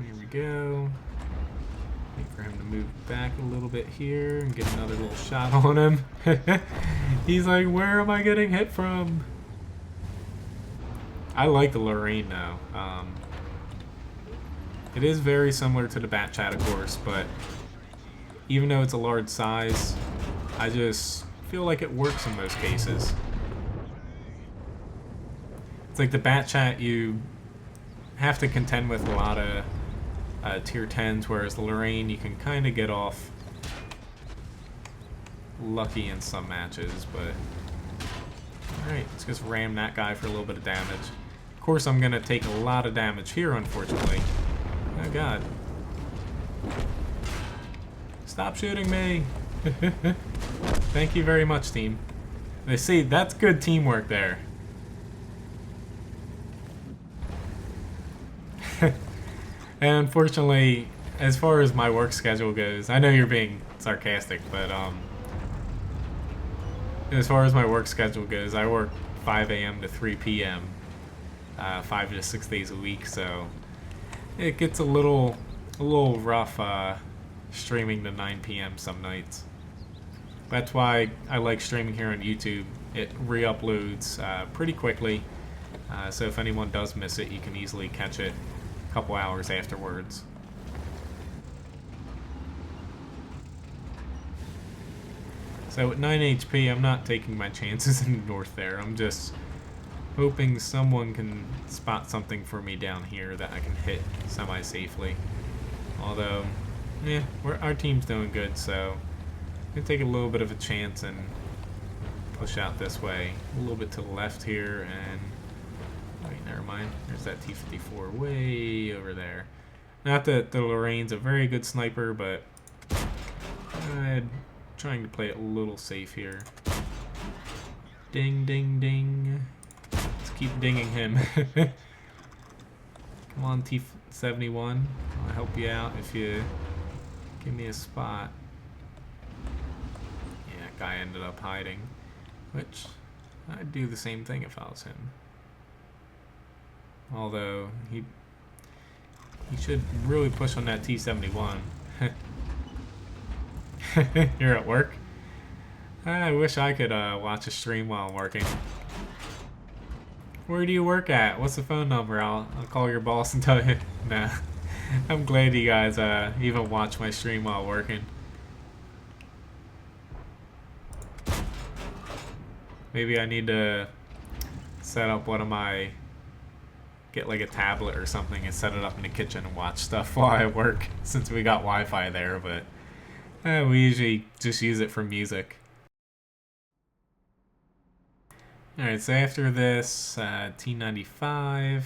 here we go. Wait for him to move back a little bit here and get another little shot on him. He's like, where am I getting hit from? I like the Lorraine now. It is very similar to the Bat Chat, of course, but even though it's a large size, I just feel like it works in most cases. It's like the Bat Chat, you have to contend with a lot of tier 10s, whereas the Lorraine, you can kind of get off lucky in some matches, but alright, let's just ram that guy for a little bit of damage. Of course, I'm going to take a lot of damage here, unfortunately. Oh god. Stop shooting me! Thank you very much, team. They see, that's good teamwork there. And unfortunately, as far as my work schedule goes, I know you're being sarcastic, but as far as my work schedule goes, I work 5 a.m. to 3 p.m. 5 to 6 days a week, so it gets a little rough streaming to 9 p.m. some nights. That's why I like streaming here on YouTube. It re-uploads pretty quickly, so if anyone does miss it, you can easily catch it a couple hours afterwards. So at 9 HP, I'm not taking my chances in the north there. I'm just hoping someone can spot something for me down here that I can hit semi-safely. Although, yeah, our team's doing good, so I'm going to take a little bit of a chance and push out this way. A little bit to the left here, and... wait, never mind. There's that T-54 way over there. Not that the Lorraine's a very good sniper, but I'm trying to play it a little safe here. Ding, ding, ding. Let's keep dinging him. Come on, T-71. I'll help you out if you give me a spot. Yeah, that guy ended up hiding. Which, I'd do the same thing if I was him. Although, he should really push on that T-71. You're at work? I wish I could watch a stream while I'm working. Where do you work at? What's the phone number? I'll call your boss and tell you. Nah. I'm glad you guys even watch my stream while working. Maybe I need to set up one of my... get like a tablet or something and set it up in the kitchen and watch stuff while I work, since we got Wi-Fi there, but we usually just use it for music. Alright, so after this, T95.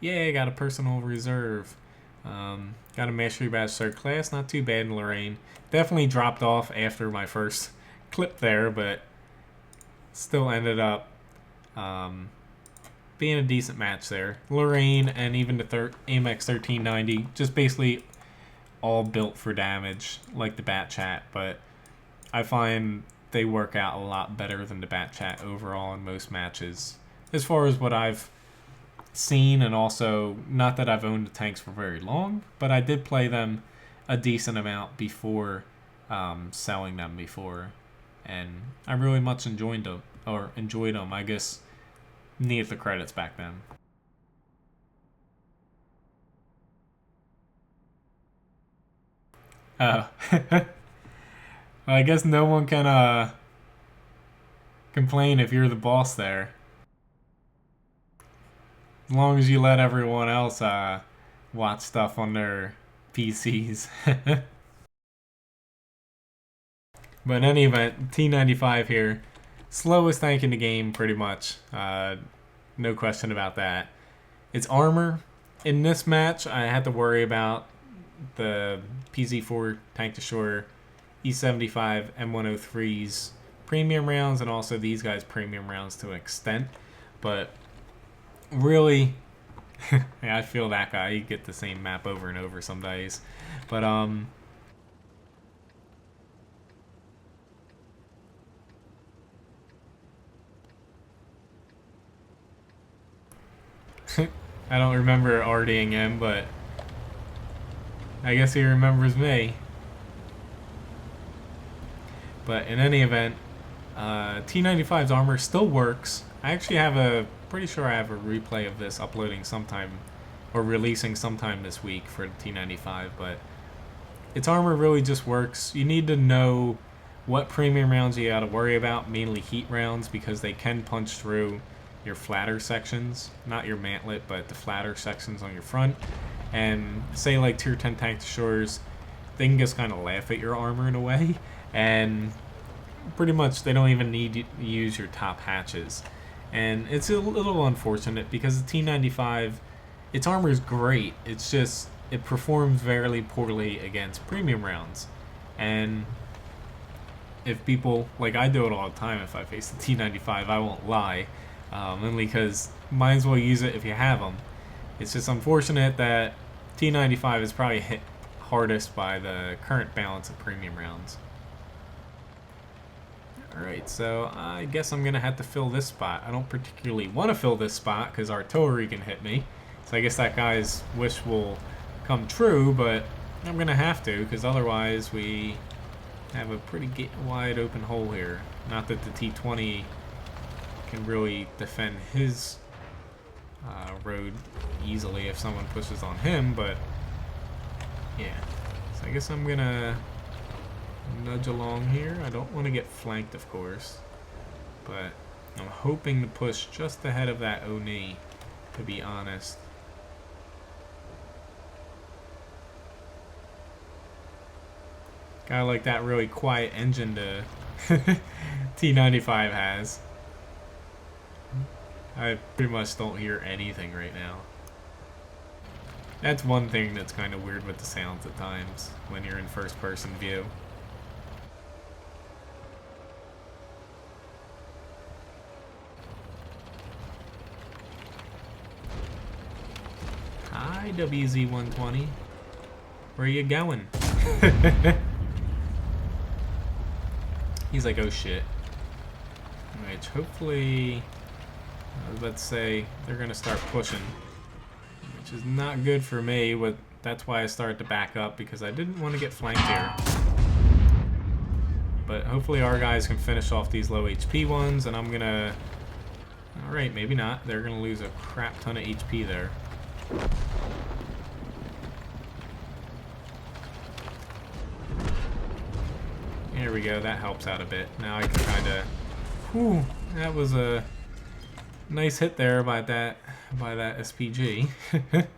Yeah, got a personal reserve. Got a mastery badge third class, not too bad in Lorraine. Definitely dropped off after my first clip there, but still ended up being a decent match there. Lorraine and even the AMX 1390, just basically all built for damage, like the Bat Chat, but I find they work out a lot better than the Bat Chat overall in most matches, as far as what I've seen, and also, not that I've owned the tanks for very long, but I did play them a decent amount before selling them before, and I really much enjoyed them, I guess needed the credits back then. Oh. Well, I guess no one can complain if you're the boss there. As long as you let everyone else watch stuff on their PCs. But in any event, T95 here. Slowest tank in the game, pretty much. No question about that. Its armor. In this match, I had to worry about the PZ4 tank destroyer, E75, M103's premium rounds, and also these guys' premium rounds to an extent. But really, yeah, I feel that guy. You get the same map over and over some days. But I don't remember RDing him, but I guess he remembers me. But in any event, T95's armor still works. I actually have pretty sure I have a replay of this uploading sometime, or releasing sometime this week for the T95, but its armor really just works. You need to know what premium rounds you gotta worry about, mainly heat rounds, because they can punch through your flatter sections, not your mantlet, but the flatter sections on your front. And say like tier 10 tank destroyers, they can just kind of laugh at your armor in a way, and pretty much they don't even need to use your top hatches. And it's a little unfortunate because the T95, its armor is great, it's just it performs very poorly against premium rounds. And if people, like I do it all the time if I face the T95, I won't lie, only because might as well use it if you have them. It's just unfortunate that T95 is probably hit hardest by the current balance of premium rounds. Alright, so I guess I'm going to have to fill this spot. I don't particularly want to fill this spot because artillery can hit me. So I guess that guy's wish will come true, but I'm going to have to because otherwise we have a pretty wide open hole here. Not that the T-20 can really defend his road easily if someone pushes on him, but yeah. So I guess I'm going to nudge along here. I don't want to get flanked, of course, but I'm hoping to push just ahead of that Oni, to be honest. Guy like that really quiet engine to T95 has. I pretty much don't hear anything right now. That's one thing that's kind of weird with the sounds at times when you're in first person view. Hi, WZ-120. Where are you going? He's like, oh shit. Which hopefully, I was about to say, they're going to start pushing. Which is not good for me. But that's why I started to back up, because I didn't want to get flanked here. But hopefully our guys can finish off these low HP ones, and I'm going to... Alright, maybe not. They're going to lose a crap ton of HP there. There we go, that helps out a bit. Now I can kind of... Whew, that was a nice hit there by that SPG. Alright,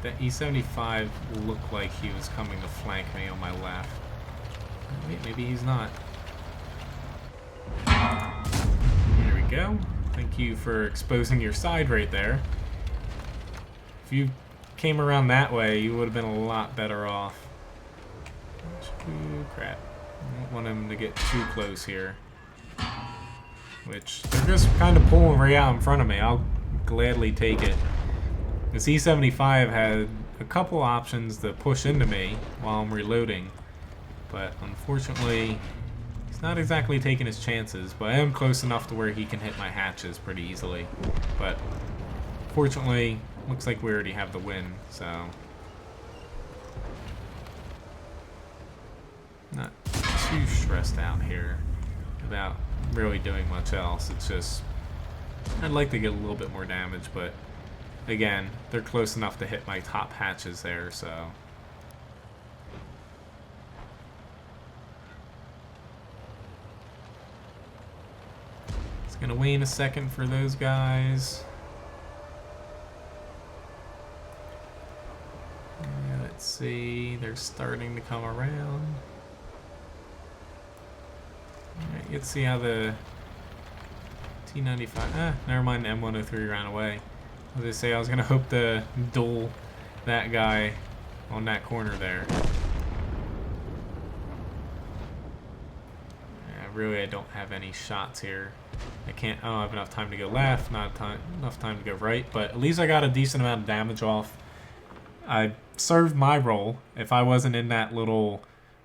that E-75 looked like he was coming to flank me on my left. Wait, maybe he's not. There we go. Thank you for exposing your side right there. If you came around that way, you would have been a lot better off. Ooh, crap. I don't want him to get too close here. Which, they're just kind of pulling right out in front of me. I'll gladly take it. This E-75 had a couple options to push into me while I'm reloading. But unfortunately, he's not exactly taking his chances. But I am close enough to where he can hit my hatches pretty easily. But fortunately, looks like we already have the win, so not too stressed out here about really doing much else. It's just I'd like to get a little bit more damage, but again, they're close enough to hit my top hatches there, so it's gonna wane a second for those guys. Let's see, they're starting to come around. Alright, let's see how the T95... never mind, the M103 ran away. As I say, I was going to hope to duel that guy on that corner there. Yeah, really, I don't have any shots here. I don't have enough time to go left, not enough time to go right, but at least I got a decent amount of damage off. I served my role. If I wasn't in that little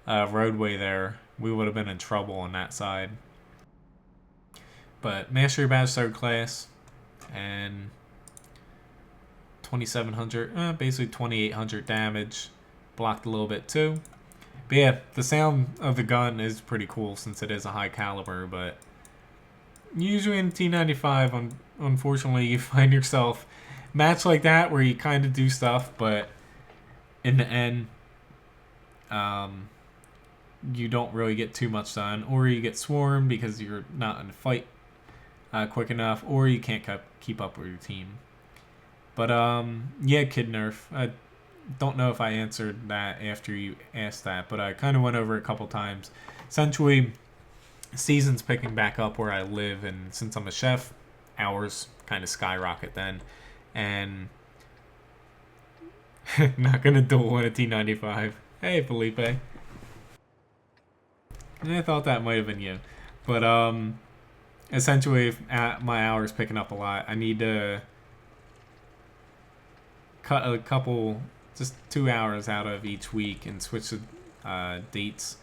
roadway there, we would have been in trouble on that side. But Mastery Badge 3rd class and 2,700, basically 2,800 damage. Blocked a little bit too. But yeah, the sound of the gun is pretty cool since it is a high caliber, but usually in T95, unfortunately, you find yourself match like that where you kind of do stuff, but in the end, you don't really get too much done, or you get swarmed because you're not in a fight quick enough, or you can't keep up with your team. But yeah, Kid Nerf. I don't know if I answered that after you asked that, but I kind of went over it a couple times. Essentially, season's picking back up where I live, and since I'm a chef, hours kind of skyrocket then. And not gonna duel in a T95. Hey, Felipe. I thought that might have been you. But essentially, my hours picking up a lot. I need to cut a couple, just 2 hours out of each week and switch the dates.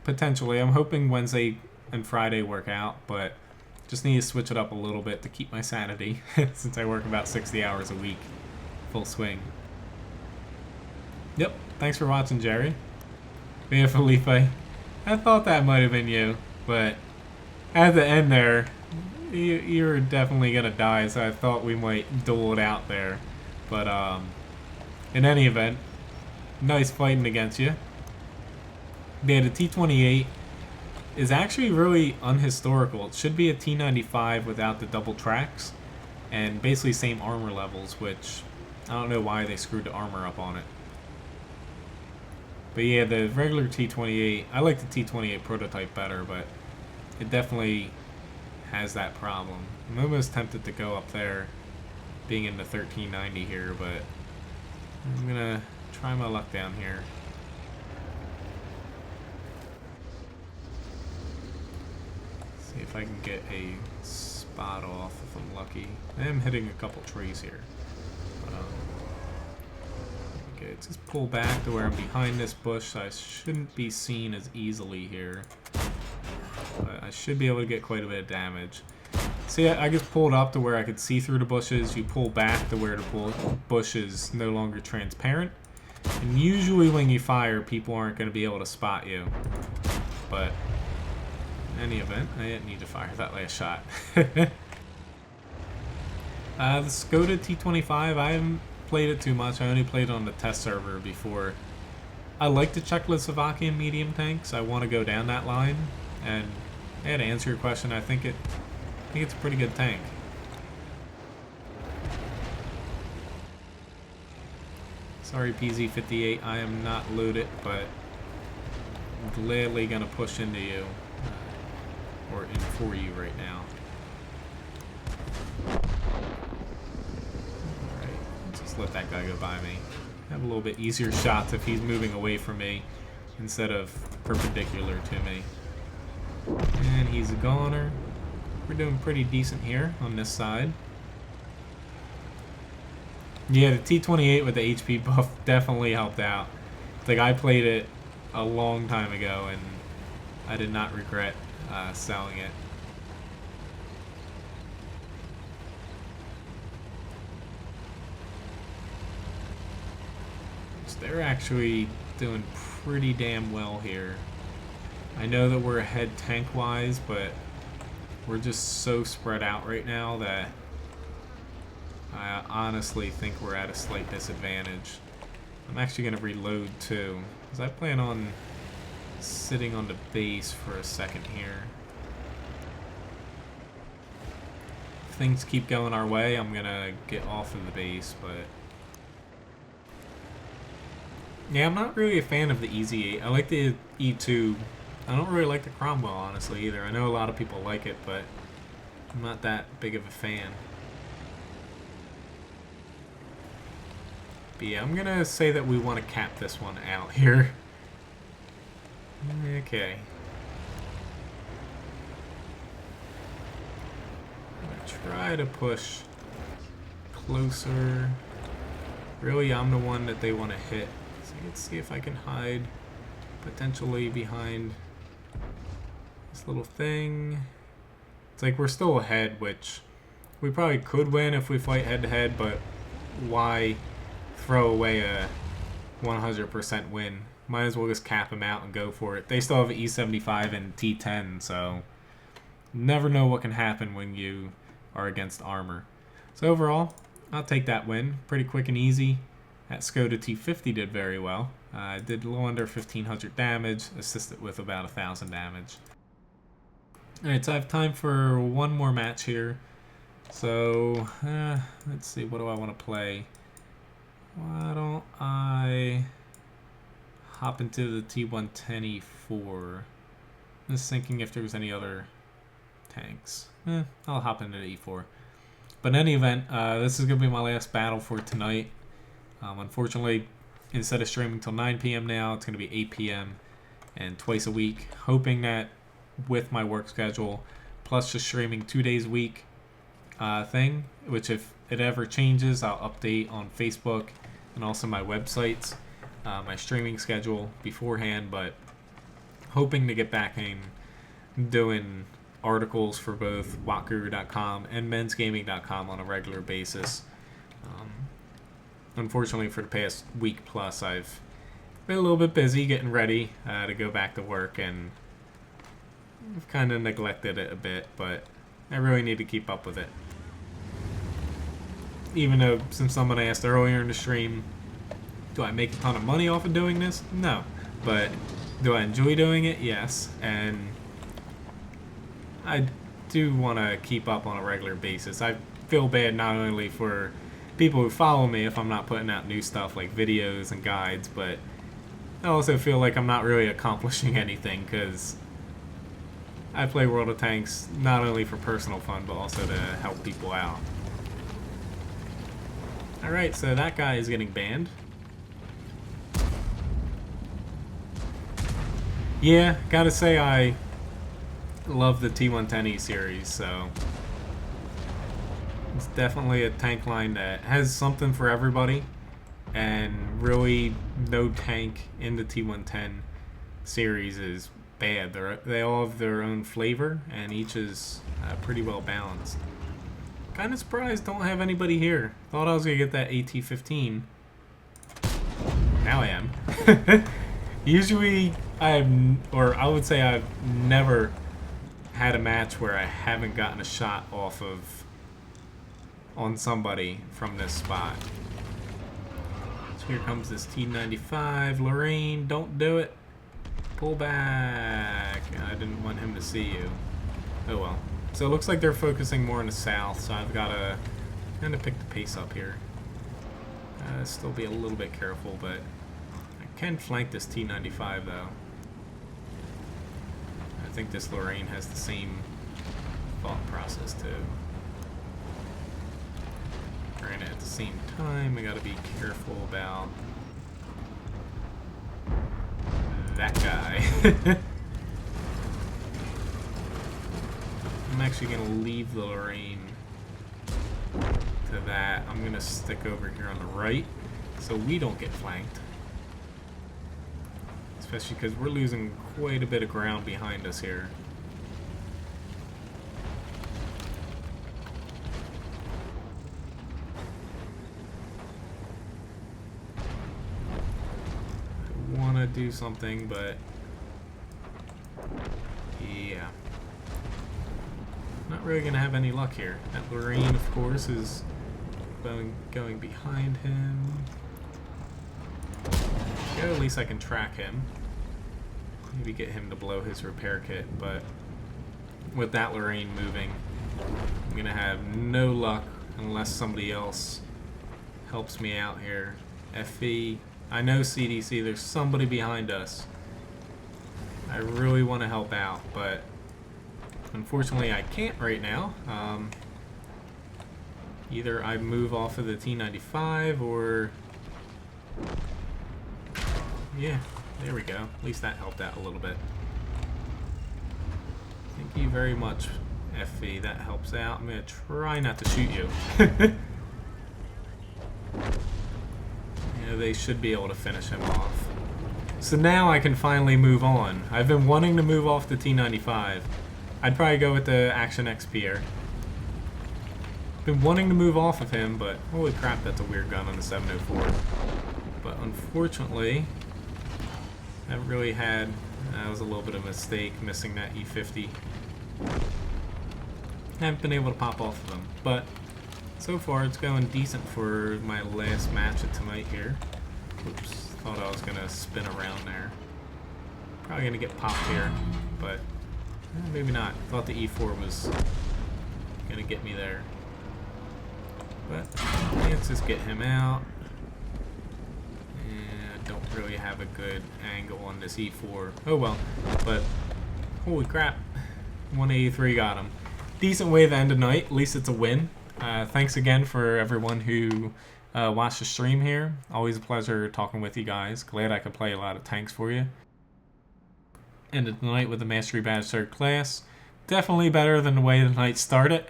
Potentially, I'm hoping Wednesday and Friday work out, but just need to switch it up a little bit to keep my sanity since I work about 60 hours a week, full swing. Yep, thanks for watching, Jerry. Yeah, Felipe. I thought that might have been you, but at the end there, you're definitely gonna die, so I thought we might duel it out there. But in any event, nice fighting against you. Yeah, the T-28 is actually really unhistorical. It should be a T-95 without the double tracks, and basically same armor levels, which I don't know why they screwed the armor up on it. But yeah, the regular T-28, I like the T-28 prototype better, but it definitely has that problem. I'm almost tempted to go up there, being in the 1390 here, but I'm gonna try my luck down here. See if I can get a spot off if I'm lucky. I am hitting a couple trees here. But, okay, just pull back to where I'm behind this bush, so I shouldn't be seen as easily here. But I should be able to get quite a bit of damage. See, I just pulled up to where I could see through the bushes. You pull back to where the bush is no longer transparent. And usually when you fire, people aren't going to be able to spot you. But in any event, I didn't need to fire that last shot. The Skoda T-25, I haven't played it too much. I only played it on the test server before. I like the Czechoslovakian medium tanks. I want to go down that line. And yeah, to answer your question, I think it's a pretty good tank. Sorry, PZ-58, I am not loaded, but I'm gladly gonna push into you, or in for you right now. Alright, let's just let that guy go by me. Have a little bit easier shots if he's moving away from me instead of perpendicular to me. And he's a goner. We're doing pretty decent here on this side. Yeah, the T-28 with the HP buff definitely helped out. Like, I played it a long time ago, and I did not regret selling it. So they're actually doing pretty damn well here. I know that we're ahead tank-wise, but we're just so spread out right now that I honestly think we're at a slight disadvantage. I'm actually going to reload too, because I plan on sitting on the base for a second here. If things keep going our way, I'm going to get off of the base, but yeah, I'm not really a fan of the EZ8. I like the E2. I don't really like the Cromwell, honestly, either. I know a lot of people like it, but I'm not that big of a fan. But yeah, I'm going to say that we want to cap this one out here. Okay. I'm going to try to push closer. Really, I'm the one that they want to hit. So let's see if I can hide potentially behind this little thing. It's like we're still ahead, which we probably could win if we fight head to head, but why throw away a 100% win? Might as well just cap them out and go for it. They still have an E75 and T10, so never know what can happen when you are against armor. So overall, I'll take that win. Pretty quick and easy. That Skoda T50 did very well. Did a little under 1,500 damage, assisted with about 1,000 damage. Alright, so I have time for one more match here. So, let's see, what do I want to play? Why don't I hop into the T110E4? Just thinking if there was any other tanks. I'll hop into the E4. But in any event, this is going to be my last battle for tonight. Unfortunately, instead of streaming till 9 p.m. now, it's going to be 8 p.m. and twice a week. Hoping that with my work schedule, plus just streaming 2 days a week thing, which if it ever changes, I'll update on Facebook and also my websites, my streaming schedule beforehand, but hoping to get back in doing articles for both WattGuru.com and MenzGaming.com on a regular basis. Unfortunately, for the past week plus, I've been a little bit busy getting ready to go back to work, and I've kind of neglected it a bit, but I really need to keep up with it. Even though, since someone asked earlier in the stream, do I make a ton of money off of doing this? No. But do I enjoy doing it? Yes. And I do want to keep up on a regular basis. I feel bad not only for people who follow me if I'm not putting out new stuff like videos and guides, but I also feel like I'm not really accomplishing anything, because I play World of Tanks not only for personal fun, but also to help people out. Alright, so that guy is getting banned. Yeah, gotta say I love the T110E series, so it's definitely a tank line that has something for everybody, and really no tank in the T110 series is bad. They all have their own flavor, and each is pretty well balanced. Kind of surprised don't have anybody here. Thought I was gonna get that AT-15. Now I am. Usually I would say I've never had a match where I haven't gotten a shot off of on somebody from this spot. So here comes this T-95. Lorraine, don't do it. Pull back. I didn't want him to see you. Oh well. So it looks like they're focusing more in the south, so I've got to kind of pick the pace up here. Still be a little bit careful, but I can flank this T-95 though. I think this Lorraine has the same thought process too. Granted, at the same time, we got to be careful about that guy. I'm actually going to leave the Lorraine to that. I'm going to stick over here on the right so we don't get flanked. Especially because we're losing quite a bit of ground behind us here. I want to do something, but yeah. Not really going to have any luck here. That Lorraine, of course, is going behind him. Yeah, at least I can track him. Maybe get him to blow his repair kit, but with that Lorraine moving, I'm going to have no luck unless somebody else helps me out here. FE, I know CDC, there's somebody behind us. I really want to help out, but unfortunately I can't right now. Either I move off of the T-95 or... yeah, there we go. At least that helped out a little bit. Thank you very much, FV. That helps out. I'm going to try not to shoot you. Yeah, they should be able to finish him off. So now I can finally move on. I've been wanting to move off the T-95. I'd probably go with the Action X here. Been wanting to move off of him, but holy crap, that's a weird gun on the 704. But unfortunately, that really that was a little bit of a mistake, missing that E50. Haven't been able to pop off of them, but so far it's going decent for my last match of tonight here. Oops, thought I was gonna spin around there. Probably gonna get popped here, but maybe not. Thought the E4 was gonna get me there. But let's just get him out. And I don't really have a good angle on this E4. Oh well, but holy crap. 183 got him. Decent way to end the night. At least it's a win. Thanks again for everyone who watched the stream here. Always a pleasure talking with you guys. Glad I could play a lot of tanks for you. Ended the night with a Mastery Badge 3rd class. Definitely better than the way the night started.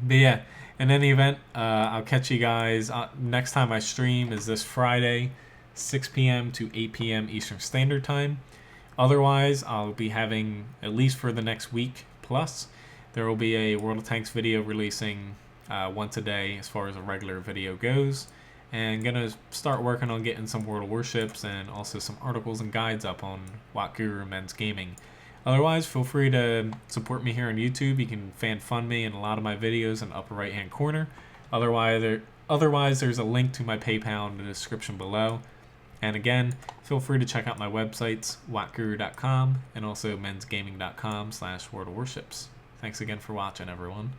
But yeah, in any event, I'll catch you guys next time I stream is this Friday, 6 p.m. to 8 p.m. Eastern Standard Time. Otherwise, I'll be having, at least for the next week plus, there will be a World of Tanks video releasing once a day as far as a regular video goes. And going to start working on getting some World of Warships and also some articles and guides up on Watt Guru Menz Gaming. Otherwise, feel free to support me here on YouTube. You can fan fund me in a lot of my videos in the upper right hand corner. Otherwise, there's a link to my PayPal in the description below. And again, feel free to check out my websites, wattguru.com and also menzgaming.com/World of Warships. Thanks again for watching, everyone.